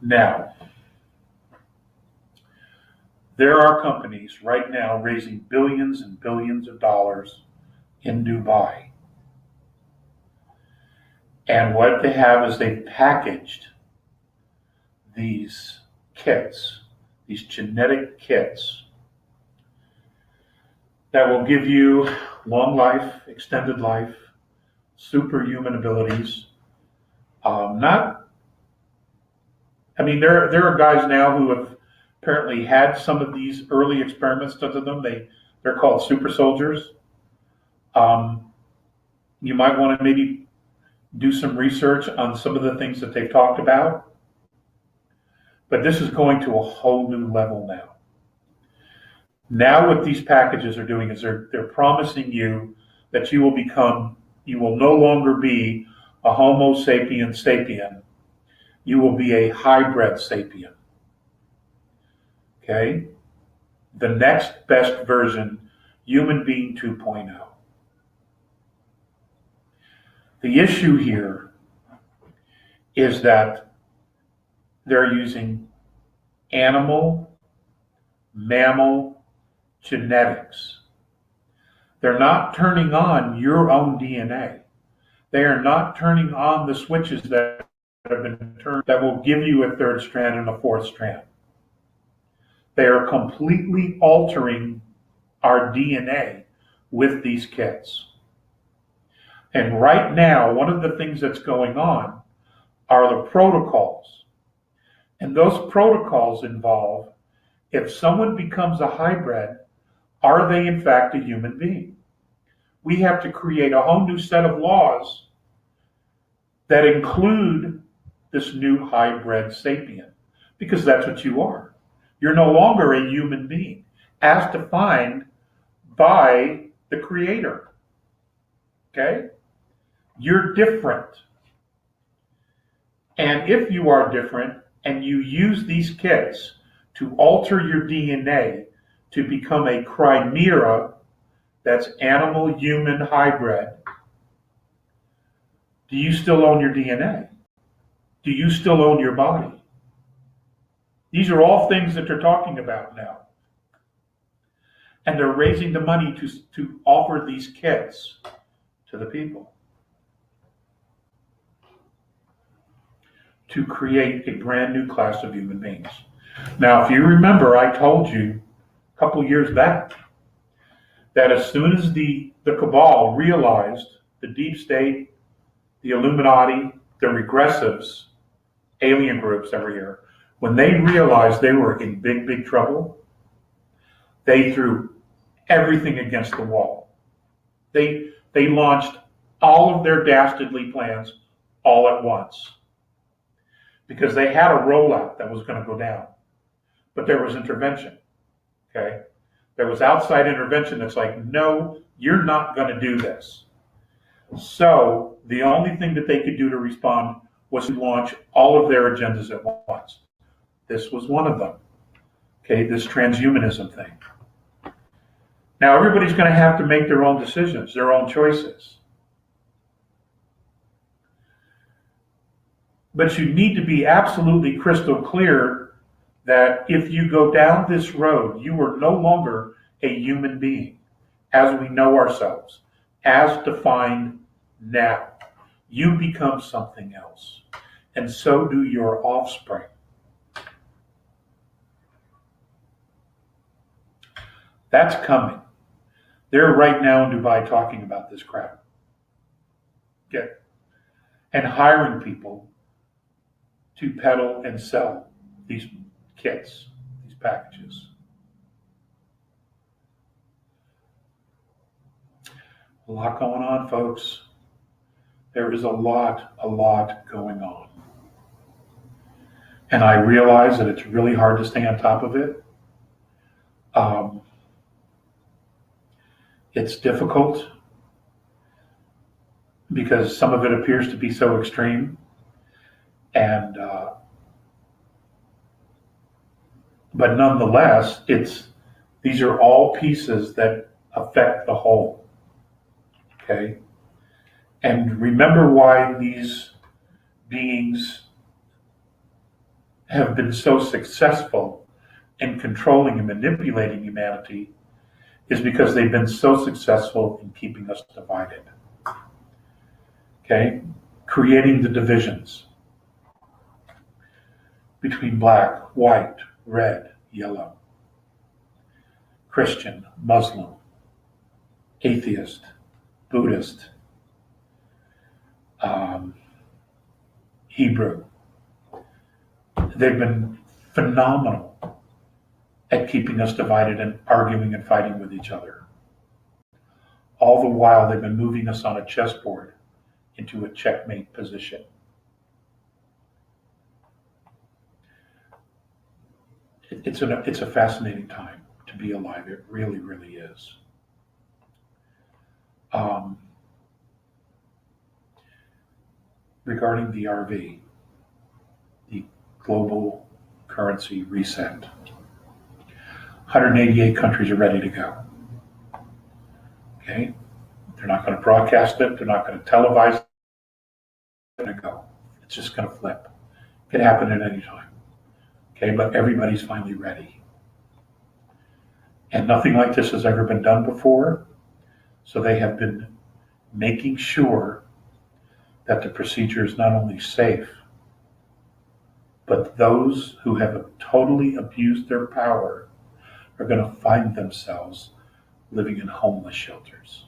Now, there are companies right now raising billions and billions of dollars in Dubai. And what they have is they've packaged these kits, these genetic kits, that will give you long life, extended life, superhuman abilities. There are guys now who have apparently had some of these early experiments done to them. They're called super soldiers. You might want to maybe do some research on some of the things that they've talked about. But this is going to a whole new level now. Now what these packages are doing is they're promising you that you will no longer be a Homo sapiens sapien. You will be a hybrid sapien. Okay? The next best version, human being 2.0. The issue here is that they're using animal, mammal genetics. They're not turning on your own DNA. They are not turning on the switches that have been turned that will give you a third strand and a fourth strand. They are completely altering our DNA with these kits. And right now, one of the things that's going on are the protocols. And those protocols involve, if someone becomes a hybrid, are they in fact a human being? We have to create a whole new set of laws that include this new hybrid sapien, because that's what you are. You're no longer a human being, as defined by the Creator. Okay? You're different. And if you are different and you use these kits to alter your DNA to become a chimera, that's animal-human hybrid, do you still own your DNA? Do you still own your body? These are all things that they're talking about now. And they're raising the money to offer these kits to the people, to create a brand new class of human beings. Now, if you remember, I told you a couple years back that as soon as the cabal realized, the deep state, the Illuminati, the regressives, alien groups every year, when they realized they were in big, big trouble, they threw everything against the wall. They launched all of their dastardly plans all at once, because they had a rollout that was going to go down. But there was intervention, okay? There was outside intervention that's like, no, you're not going to do this. So the only thing that they could do to respond was to launch all of their agendas at once. This was one of them. Okay, this transhumanism thing. Now everybody's going to have to make their own decisions, their own choices. But you need to be absolutely crystal clear that if you go down this road, you are no longer a human being as we know ourselves, as defined now. You become something else, and so do your offspring. That's coming. They're right now in Dubai talking about this crap. Okay. And hiring people to peddle and sell these kits, these packages. A lot going on, folks. There is a lot going on. And I realize that it's really hard to stay on top of it. It's difficult because some of it appears to be so extreme. And but nonetheless, these are all pieces that affect the whole. Okay? And remember why these beings have been so successful in controlling and manipulating humanity is because they've been so successful in keeping us divided. Okay? Creating the divisions between black, white, red, yellow, Christian, Muslim, atheist, Buddhist, Hebrew. They've been phenomenal at keeping us divided and arguing and fighting with each other. All the while, they've been moving us on a chessboard into a checkmate position. It's a fascinating time to be alive. It really, really is. Regarding the RV, the global currency reset, 188 countries are ready to go. Okay? They're not going to broadcast it. They're not going to televise it. It's going to go. It's just going to flip. It can happen at any time. Okay? But everybody's finally ready. And nothing like this has ever been done before. So they have been making sure that the procedure is not only safe, but those who have totally abused their power are going to find themselves living in homeless shelters.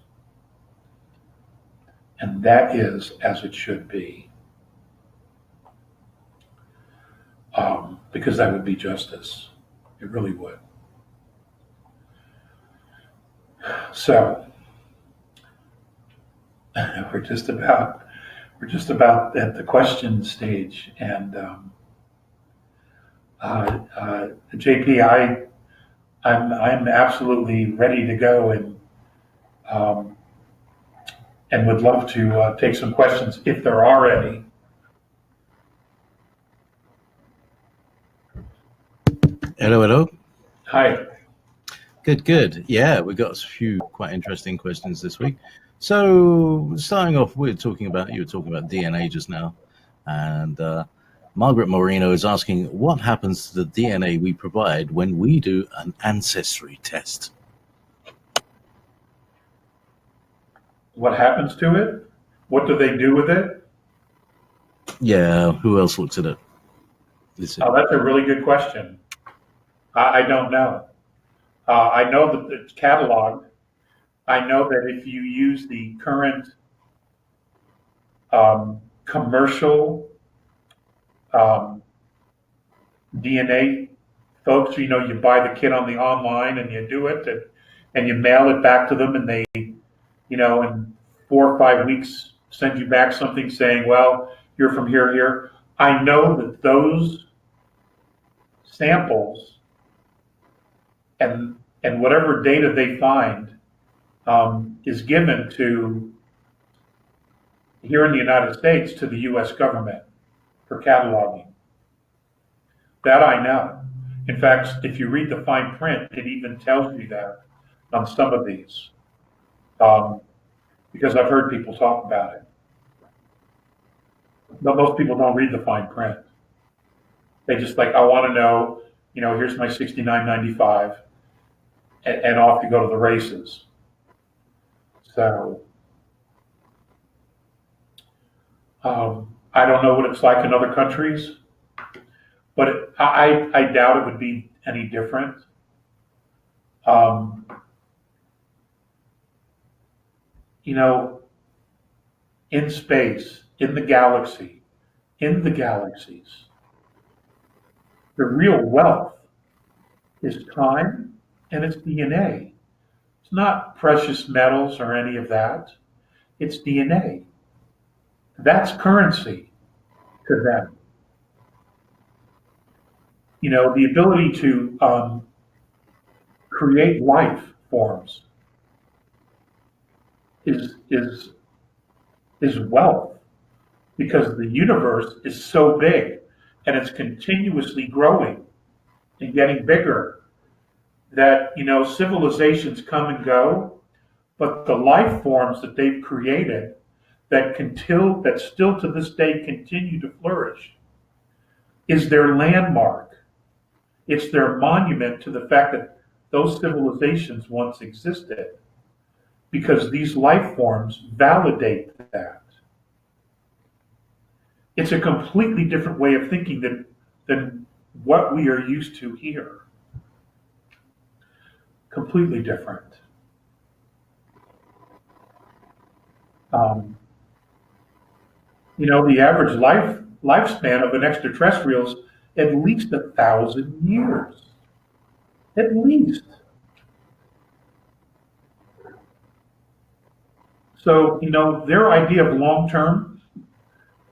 And that is as it should be. Because that would be justice. It really would. So, we're just about at the question stage, and JP, I'm absolutely ready to go, and would love to take some questions if there are any. Hello. Hi. Good. Yeah, we got a few quite interesting questions this week. So, starting off, you were talking about DNA just now, and Margaret Moreno is asking, what happens to the DNA we provide when we do an ancestry test? What happens to it? What do they do with it? Yeah, who else looks at it? Oh, that's a really good question. I don't know. I know that it's cataloged. I know that if you use the current commercial DNA folks, you buy the kit on the online and you do it and you mail it back to them, and they, in 4 or 5 weeks send you back something saying, well, you're from here. I know that those samples and whatever data they find is given to here in the United States to the US government for cataloging. That I know. In fact, if you read the fine print, it even tells you that on some of these, because I've heard people talk about it. But most people don't read the fine print. They just like, I want to know, here's my 69.95, and off you go to the races. So I don't know what it's like in other countries, but I doubt it would be any different. In space, in the galaxies, the real wealth is time and it's DNA. It's not precious metals or any of that. It's DNA. That's currency to them. The ability to create life forms is wealth, because the universe is so big and it's continuously growing and getting bigger that civilizations come and go, but the life forms that they've created that still to this day continue to flourish is their landmark. It's their monument to the fact that those civilizations once existed, because these life forms validate that. It's a completely different way of thinking than what we are used to here. Completely different. The average lifespan of an extraterrestrial is at least 1,000 years. At least. So, their idea of long-term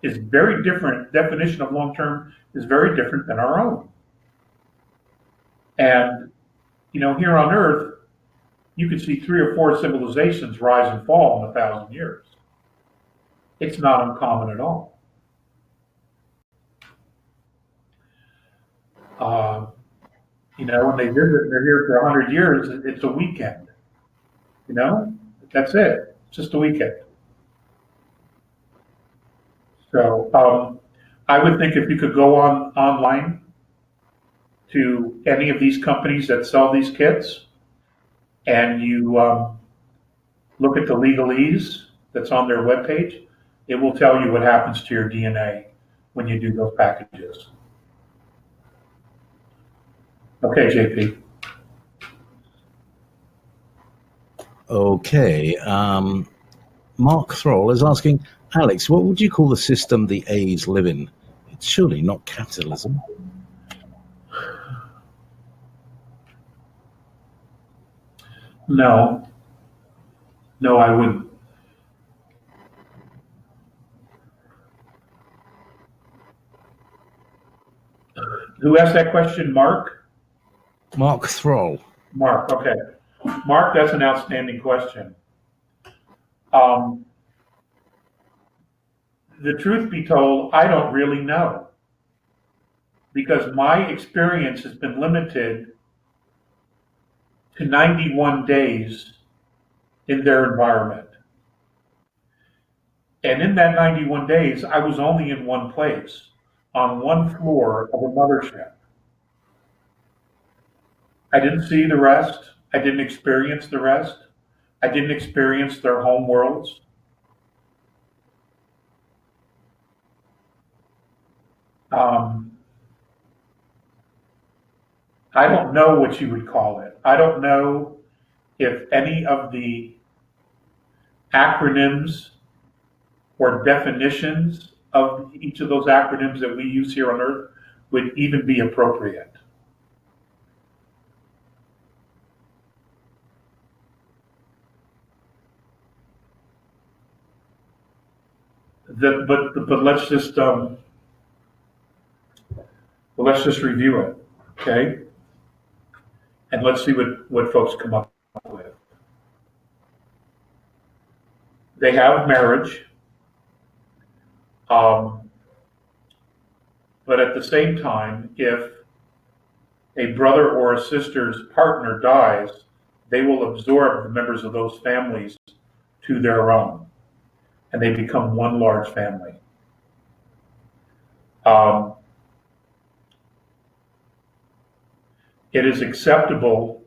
is very different. Definition of long-term is very different than our own. And, here on Earth, you could see 3 or 4 civilizations rise and fall in 1,000 years. It's not uncommon at all. When they visit and they're here for 100 years, it's a weekend. That's it. It's just a weekend. So I would think if you could go online to any of these companies that sell these kits, and you look at the legalese that's on their webpage, it will tell you what happens to your DNA when you do those packages. Okay, JP. Okay. Mark Thrall is asking, Alex, what would you call the system the A's live in? It's surely not capitalism. No, I wouldn't. Who asked that question, Mark? Mark Thrall. Mark, okay. Mark, that's an outstanding question. The truth be told, I don't really know, because my experience has been limited to 91 days in their environment. And in that 91 days, I was only in one place, on one floor of a mothership. I didn't see the rest. I didn't experience the rest. I didn't experience their home worlds. I don't know what you would call it. I don't know if any of the acronyms or definitions of each of those acronyms that we use here on Earth would even be appropriate. But let's just review it, okay? And let's see what folks come up with. They have marriage. But at the same time, if a brother or a sister's partner dies, they will absorb the members of those families to their own, and they become one large family. It is acceptable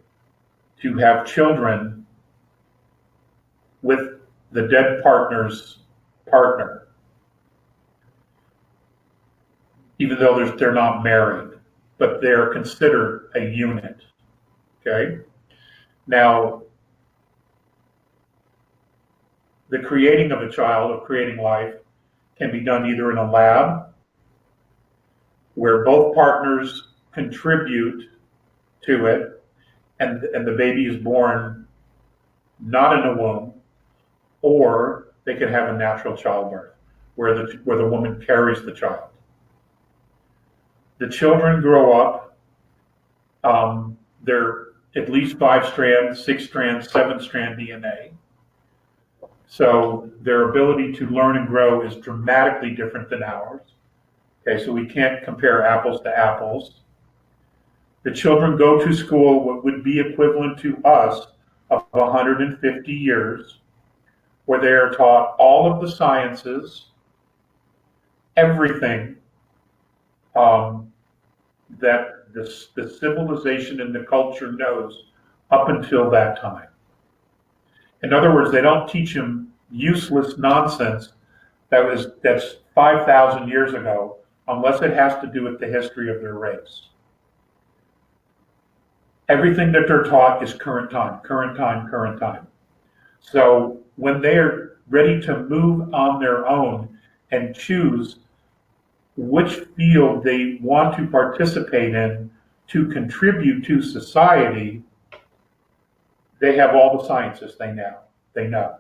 to have children with the dead partner's partner, even though they're not married, but they're considered a unit. Okay? Now, the creating of a child, of creating life, can be done either in a lab, where both partners contribute to it, and the baby is born not in a womb, or they could have a natural childbirth, where the woman carries the child. The children grow up. They're at least 5 strands, 6 strands, 7-strand DNA. So their ability to learn and grow is dramatically different than ours. Okay, so we can't compare apples to apples. The children go to school what would be equivalent to us of 150 years, where they are taught all of the sciences, everything that the civilization and the culture knows up until that time. In other words, they don't teach them useless nonsense that's 5,000 years ago, unless it has to do with the history of their race. Everything that they're taught is current time, current time, current time. So when they're ready to move on their own and choose which field they want to participate in to contribute to society, they have all the sciences they know.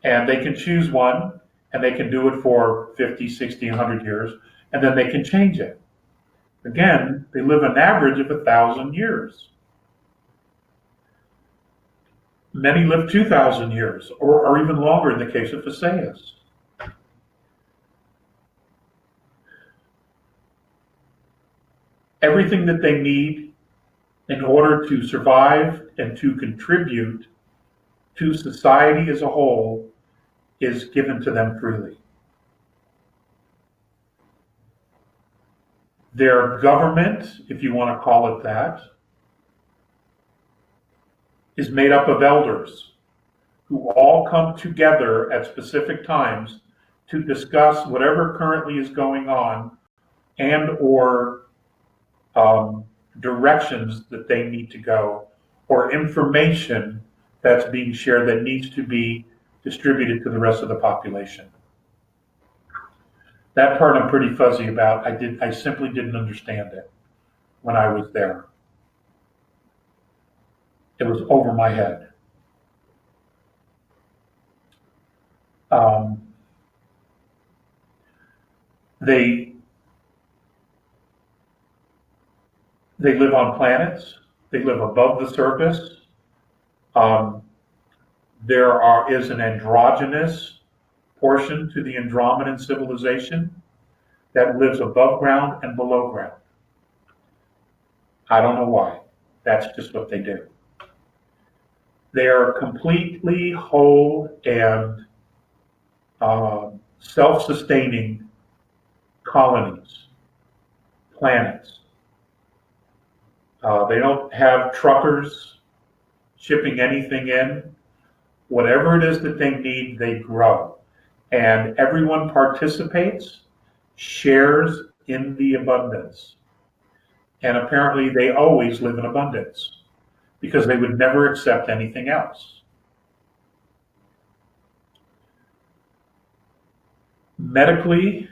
And they can choose one, and they can do it for 50, 60, 100 years, and then they can change it. Again, they live an average of 1,000 years. Many live 2,000 years, or even longer in the case of Phaseus. Everything that they need in order to survive and to contribute to society as a whole is given to them freely. Their government, if you want to call it that, is made up of elders who all come together at specific times to discuss whatever currently is going on and or directions that they need to go, or information that's being shared that needs to be distributed to the rest of the population. That part I'm pretty fuzzy about. I simply didn't understand it when I was there. It was over my head. They live on planets. They live above the surface. There is an androgynous portion to the Andromedan civilization that lives above ground and below ground. I don't know why. That's just what they do. They are completely whole and self-sustaining colonies, planets. They don't have truckers shipping anything in. Whatever it is that they need, they grow. And everyone participates, shares in the abundance. And apparently they always live in abundance because they would never accept anything else. Medically,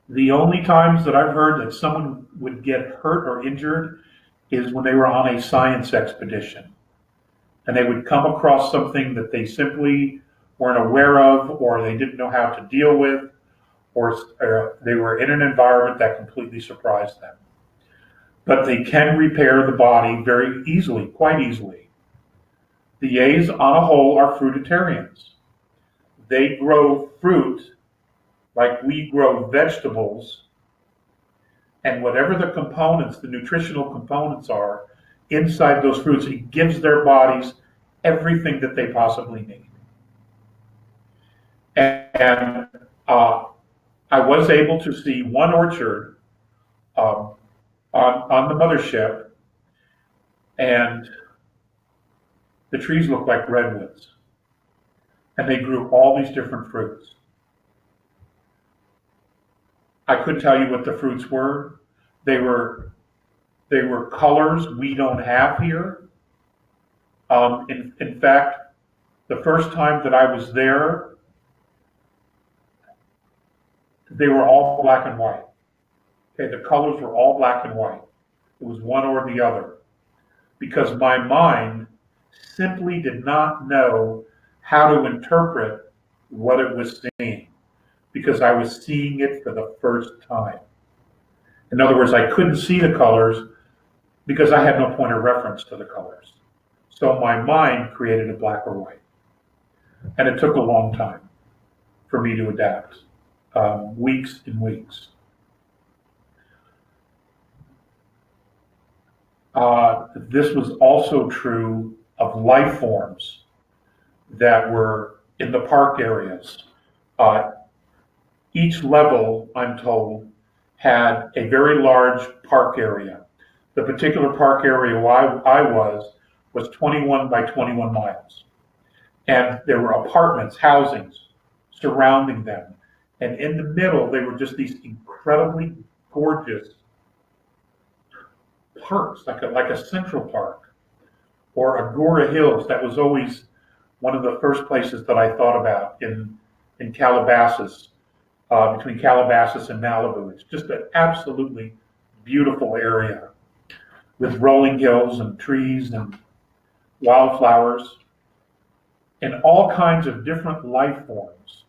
the only times that I've heard that someone would get hurt or injured is when they were on a science expedition. And they would come across something that they simply weren't aware of, or they didn't know how to deal with, or they were in an environment that completely surprised them. But they can repair the body very easily, quite easily. The A's on a whole are fruitarians. They grow fruit like we grow vegetables, and whatever the components, the nutritional components are inside those fruits, it gives their bodies everything that they possibly need. And I was able to see one orchard on the mothership, and the trees looked like redwoods, and they grew all these different fruits. I couldn't tell you what the fruits were. They were colors we don't have here. In fact, the first time that I was there, they were all black and white. Okay, the colors were all black and white. It was one or the other, because my mind simply did not know how to interpret what it was seeing, because I was seeing it for the first time. In other words, I couldn't see the colors because I had no point of reference to the colors. So my mind created a black or white. And it took a long time for me to adapt, weeks and weeks. This was also true of life forms that were in the park areas. Each level, I'm told, had a very large park area. The particular park area I was 21 by 21 miles. And there were apartments, housings surrounding them. And in the middle, they were just these incredibly gorgeous parks, like a Central Park or Agora Hills. That was always one of the first places that I thought about in Calabasas, between Calabasas and Malibu. It's just an absolutely beautiful area with rolling hills and trees and wildflowers and all kinds of different life forms.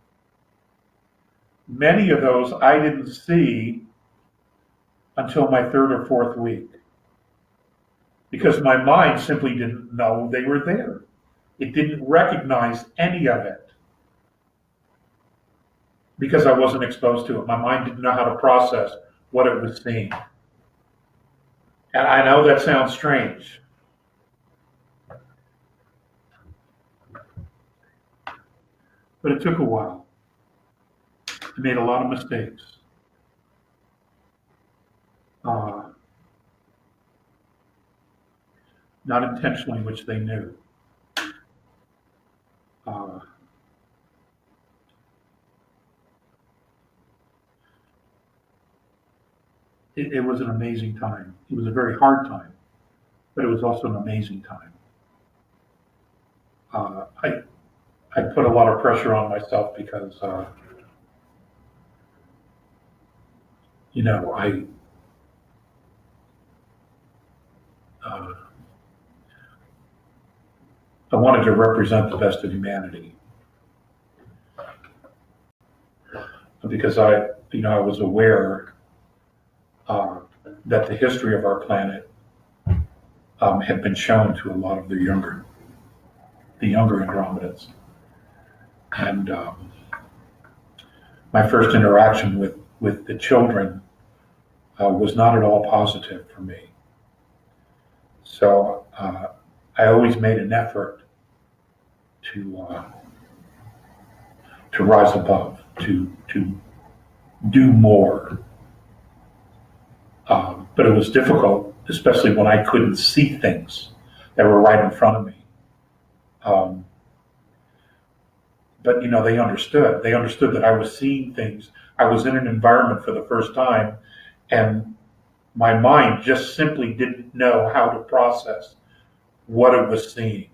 Many of those I didn't see until my third or fourth week, because my mind simply didn't know they were there. It didn't recognize any of it because I wasn't exposed to it. My mind didn't know how to process what it was seeing. And I know that sounds strange, but it took a while. I made a lot of mistakes. Not intentionally, which they knew. It was an amazing time. It was a very hard time, but it was also an amazing time. I put a lot of pressure on myself because, I wanted to represent the best of humanity, because I was aware that the history of our planet had been shown to a lot of the younger Andromedans. And my first interaction with the children was not at all positive for me. So I always made an effort to rise above, to do more. But it was difficult, especially when I couldn't see things that were right in front of me. But they understood. They understood that I was seeing things. I was in an environment for the first time, and my mind just simply didn't know how to process what it was seeing.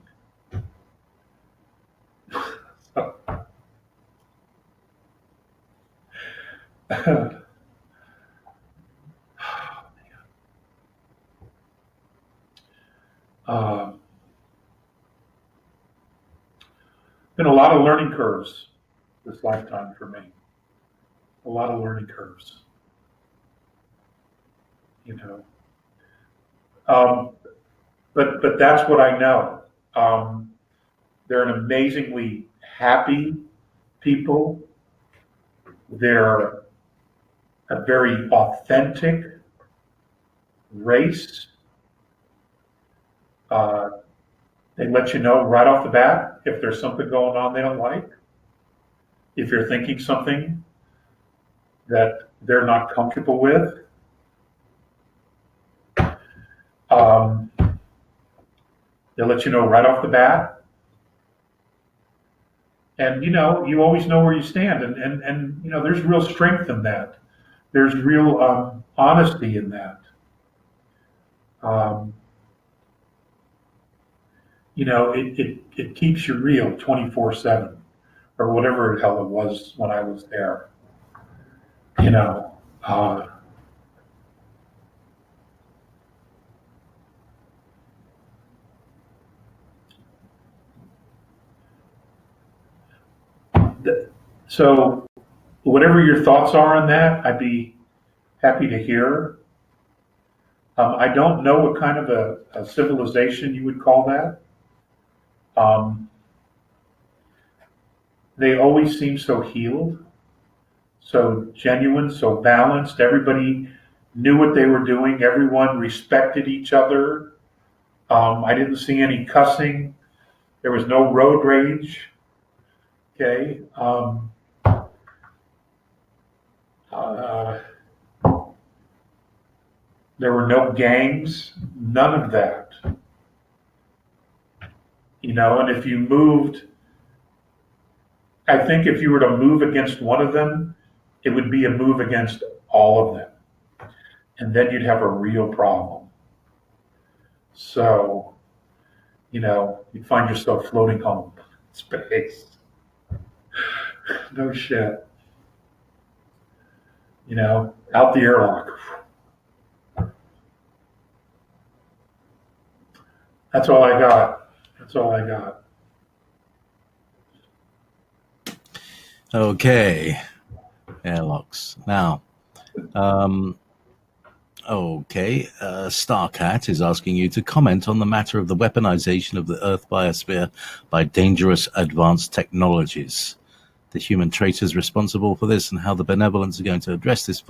Been a lot of learning curves this lifetime for me. A lot of learning curves. But that's what I know. They're an amazingly happy people. They're a very authentic race. They let you know right off the bat if there's something going on they don't like. If you're thinking something that they're not comfortable with. They'll let you know right off the bat. And, you always know where you stand. And there's real strength in that. There's real honesty in that. It keeps you real 24/7 or whatever the hell it was when I was there. So whatever your thoughts are on that, I'd be happy to hear. I don't know what kind of a civilization you would call that. They always seem so healed, so genuine, so balanced. Everybody knew what they were doing. Everyone respected each other. I didn't see any cussing. There was no road rage. Okay. There were no gangs, none of that. And if you moved, I think if you were to move against one of them, it would be a move against all of them. And then you'd have a real problem. So, you'd find yourself floating home in space. No shit. Out the airlock. That's all I got. Okay. Airlocks. Now, Starcat is asking you to comment on the matter of the weaponization of the Earth biosphere by dangerous advanced technologies. The human traitors responsible for this, and how the benevolence are going to address this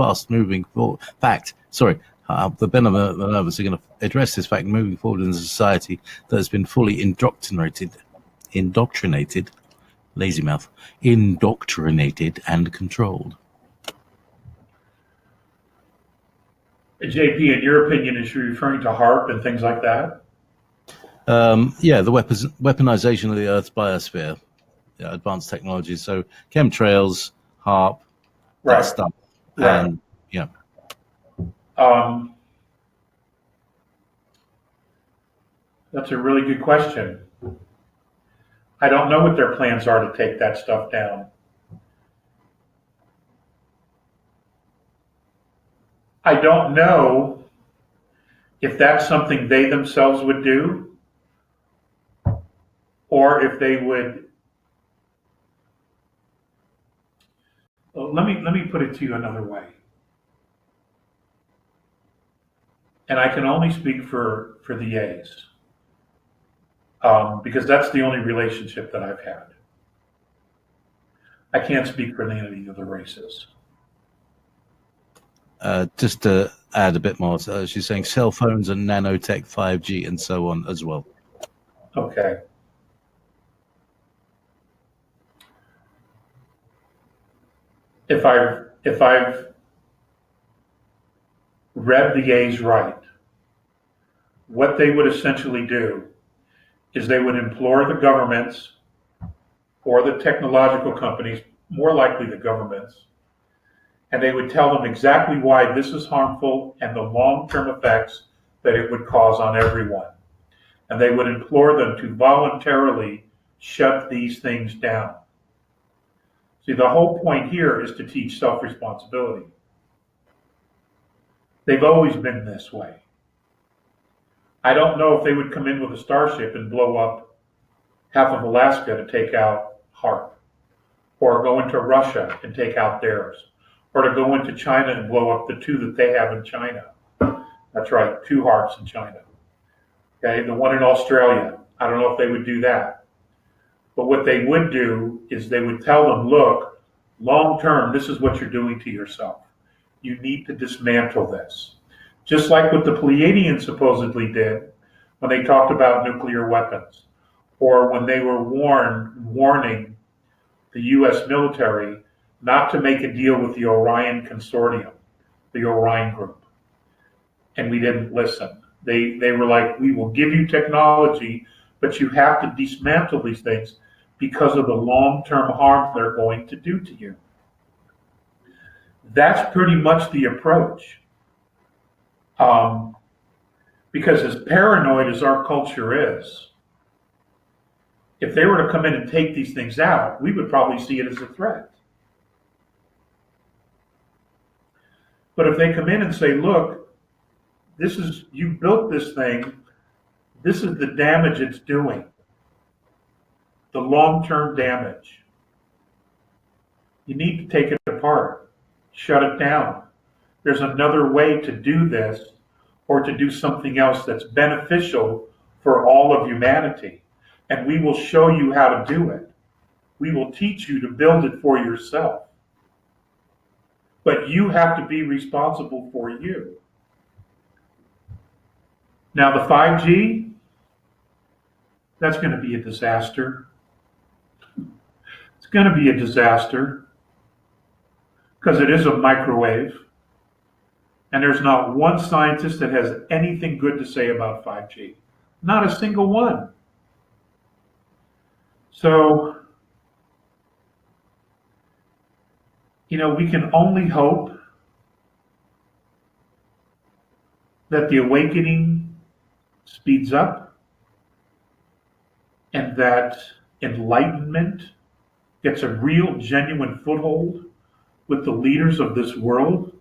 how the benevolence are going to address this fact moving forward in a society that has been fully indoctrinated, lazy mouth, indoctrinated and controlled. JP, in your opinion, is she referring to HARP and things like that? The weaponization of the Earth's biosphere, advanced technologies, so chemtrails, HARP, right. That stuff, right. And that's a really good question. I don't know what their plans are to take that stuff down. I don't know if that's something they themselves would do, or if they would. Let me put it to you another way. And I can only speak for the Yays, because that's the only relationship that I've had. I can't speak for any of the other races. Just to add a bit more, she's saying cell phones and nanotech, 5G, and so on as well. Okay. If I've read the A's right, what they would essentially do is they would implore the governments or the technological companies, more likely the governments, and they would tell them exactly why this is harmful and the long-term effects that it would cause on everyone. And they would implore them to voluntarily shut these things down. See, the whole point here is to teach self-responsibility. They've always been this way. I don't know if they would come in with a starship and blow up half of Alaska to take out HARP, or go into Russia and take out theirs, or to go into China and blow up the two that they have in China. That's right, 2 HARPs in China. Okay, the one in Australia, I don't know if they would do that. But what they would do is they would tell them, look, long term, this is what you're doing to yourself. You need to dismantle this. Just like what the Pleiadians supposedly did when they talked about nuclear weapons, or when they were warning the US military not to make a deal with the Orion Consortium, the Orion Group. And we didn't listen. They were like, we will give you technology, but you have to dismantle these things because of the long-term harm they're going to do to you. That's pretty much the approach. Because as paranoid as our culture is, if they were to come in and take these things out, we would probably see it as a threat. But if they come in and say, look, you built this thing, this is the damage it's doing, the long-term damage. You need to take it apart, shut it down. There's another way to do this, or to do something else that's beneficial for all of humanity. And we will show you how to do it. We will teach you to build it for yourself. But you have to be responsible for you. Now the 5G, that's going to be a disaster. It's going to be a disaster because it is a microwave. And there's not one scientist that has anything good to say about 5G. Not a single one. So, we can only hope that the awakening speeds up and that enlightenment gets a real, genuine foothold with the leaders of this world.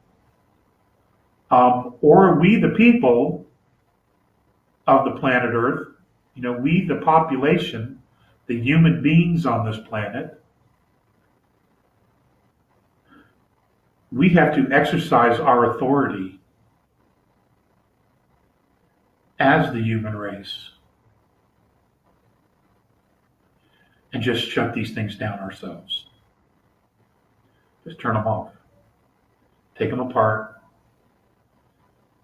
Or we, the people of the planet Earth, we, the population, the human beings on this planet, we have to exercise our authority as the human race and just shut these things down ourselves. Just turn them off. Take them apart.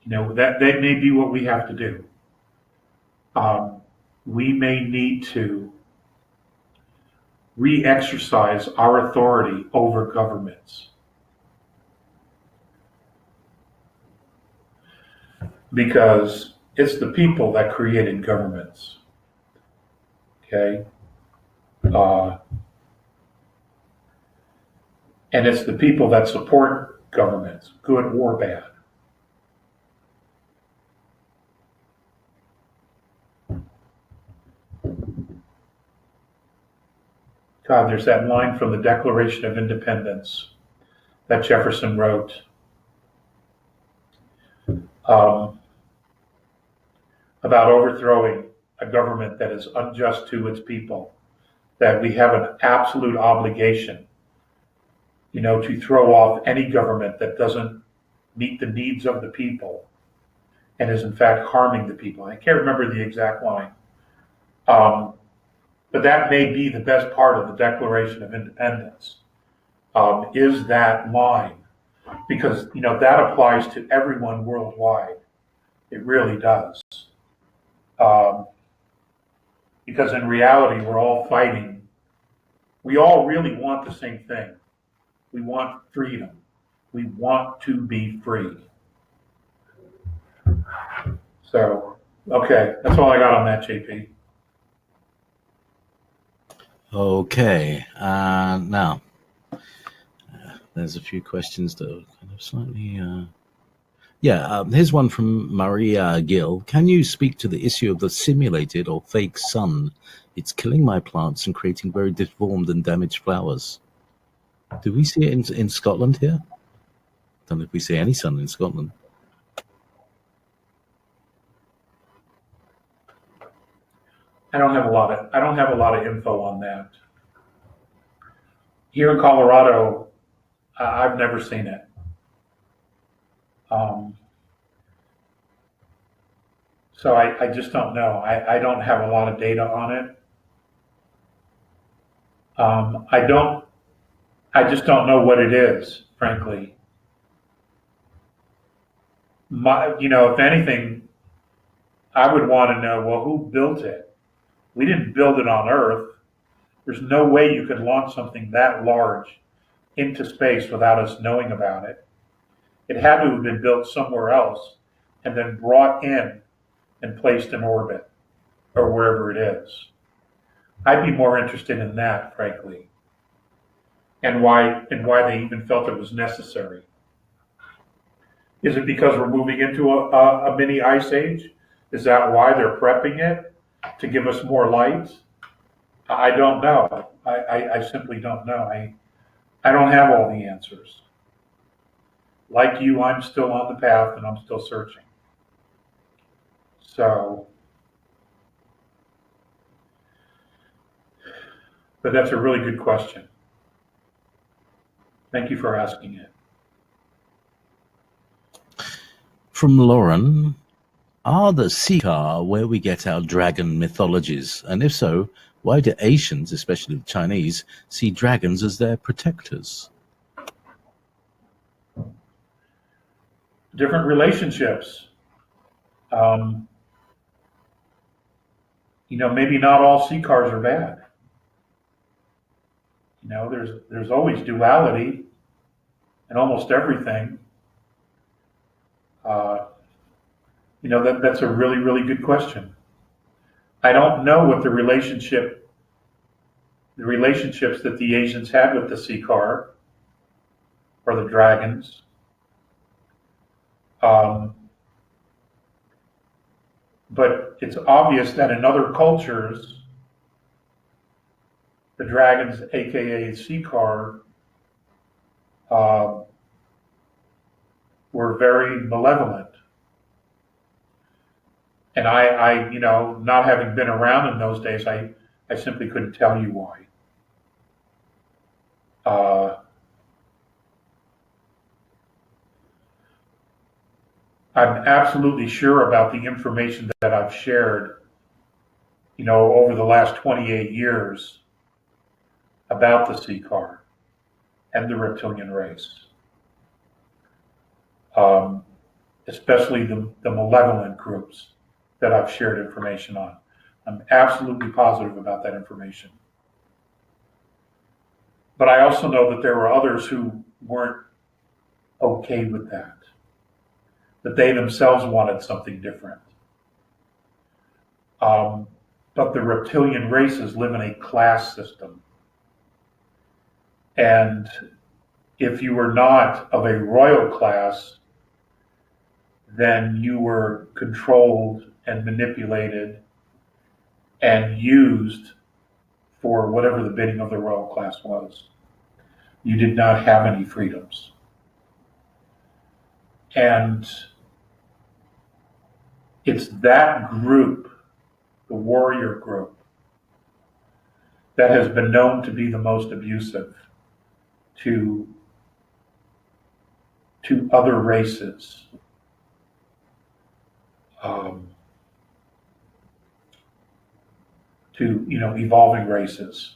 That may be what we have to do. We may need to re-exercise our authority over governments. Because it's the people that created governments. Okay? And it's the people that support governments, good or bad. God, there's that line from the Declaration of Independence that Jefferson wrote about overthrowing a government that is unjust to its people, that we have an absolute obligation, to throw off any government that doesn't meet the needs of the people and is in fact harming the people. I can't remember the exact line. But that may be the best part of the Declaration of Independence, is that line. Because, that applies to everyone worldwide. It really does. Because in reality, we're all fighting. We all really want the same thing. We want freedom. We want to be free. So, okay, that's all I got on that, JP. Okay, now there's a few questions that are kind of slightly. Here's one from Maria Gill. Can you speak to the issue of the simulated or fake sun? It's killing my plants and creating very deformed and damaged flowers. Do we see it in Scotland here? Don't know if we see any sun in Scotland. I don't have a lot of info on that. Here in Colorado, I've never seen it. So I just don't know. I don't have a lot of data on it. I just don't know what it is, frankly. If anything, I would want to know, well, who built it? We didn't build it on Earth. There's no way you could launch something that large into space without us knowing about it. It had to have been built somewhere else and then brought in and placed in orbit or wherever it is. I'd be more interested in that, frankly, and why they even felt it was necessary. Is it because we're moving into a mini ice age? Is that why they're prepping it to give us more light? I don't know. I simply don't know. I don't have all the answers. Like you, I'm still on the path and I'm still searching. So, but that's a really good question. Thank you for asking it. From Lauren, are the Seeker where we get our dragon mythologies? And if so, why do Asians, especially the Chinese, see dragons as their protectors? Different relationships. Maybe not all sea cars are bad. There's always duality in almost everything. That's a really, really good question. I don't know what the relationships that the Asians had with the sea car or the dragons. But it's obvious that in other cultures, the dragons, aka sea car, were very malevolent. And I, not having been around in those days, I simply couldn't tell you why. I'm absolutely sure about the information that I've shared, over the last 28 years about the sea car and the reptilian race. Especially the malevolent groups that I've shared information on. I'm absolutely positive about that information. But I also know that there were others who weren't okay with that they themselves wanted something different. But the reptilian races live in a class system. And if you were not of a royal class, then you were controlled and manipulated and used for whatever the bidding of the royal class was. You did not have any freedoms. And it's that group, the warrior group, that has been known to be the most abusive to other races. To evolving races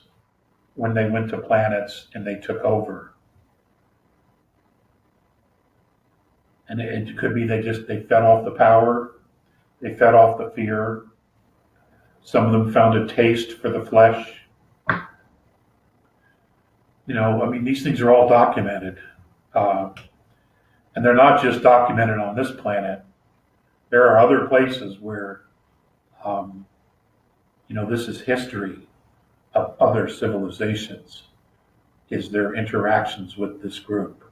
when they went to planets and they took over. And it could be they fed off the power, they fed off the fear. Some of them found a taste for the flesh. These things are all documented. And they're not just documented on this planet. There are other places where, this is history of other civilizations, is their interactions with this group.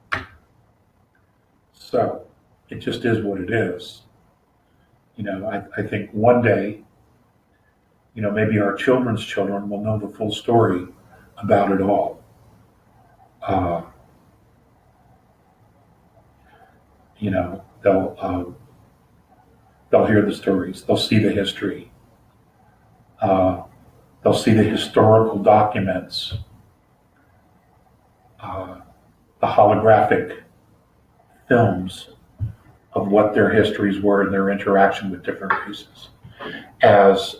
So it just is what it is. I think one day, maybe our children's children will know the full story about it all. They'll hear the stories, they'll see the history, they'll see the historical documents, the holographic films of what their histories were and their interaction with different races as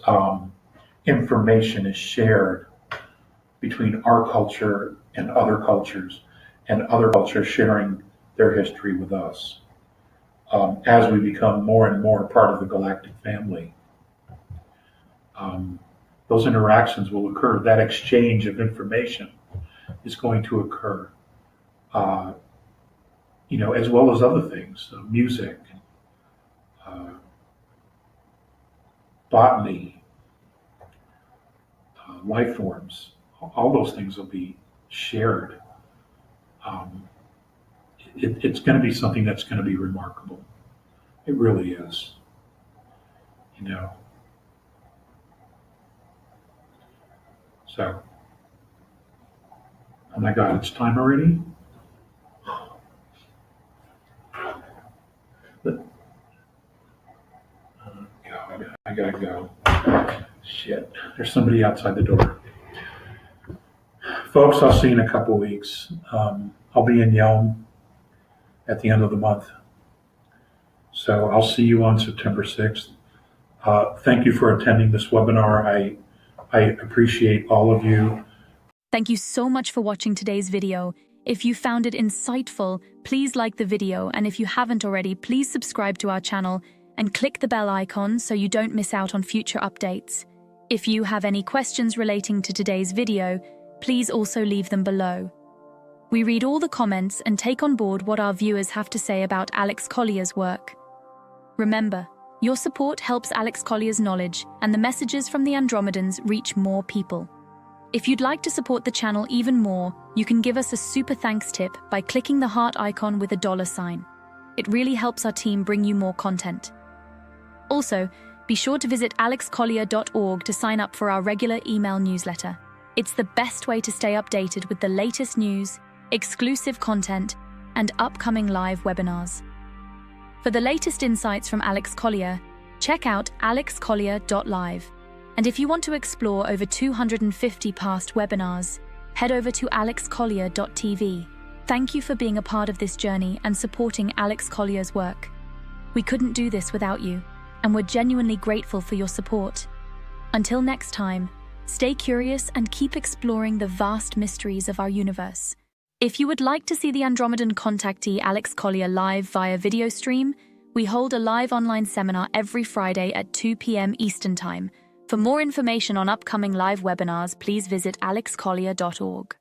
information is shared between our culture and other cultures sharing their history with us. As we become more and more part of the galactic family, those interactions will occur. That exchange of information is going to occur, as well as other things, music, botany, life forms. All those things will be shared. It's going to be something that's going to be remarkable. It really is. So, oh my God, it's time already? I gotta go. Shit, there's somebody outside the door. Folks, I'll see you in a couple weeks. I'll be in Yelm at the end of the month. So I'll see you on September 6th. Thank you for attending this webinar. I appreciate all of you. Thank you so much for watching today's video. If you found it insightful, please like the video, and if you haven't already, please subscribe to our channel and click the bell icon so you don't miss out on future updates. If you have any questions relating to today's video, please also leave them below. We read all the comments and take on board what our viewers have to say about Alex Collier's work. Remember, your support helps Alex Collier's knowledge and the messages from the Andromedans reach more people. If you'd like to support the channel even more, you can give us a super thanks tip by clicking the heart icon with a $sign. It really helps our team bring you more content. Also, be sure to visit alexcollier.org to sign up for our regular email newsletter. It's the best way to stay updated with the latest news, exclusive content, and upcoming live webinars. For the latest insights from Alex Collier, check out alexcollier.live. And if you want to explore over 250 past webinars, head over to alexcollier.tv. Thank you for being a part of this journey and supporting Alex Collier's work. We couldn't do this without you, and we're genuinely grateful for your support. Until next time, stay curious and keep exploring the vast mysteries of our universe. If you would like to see the Andromedan contactee Alex Collier live via video stream, we hold a live online seminar every Friday at 2 p.m. Eastern Time. For more information on upcoming live webinars, please visit alexcollier.org.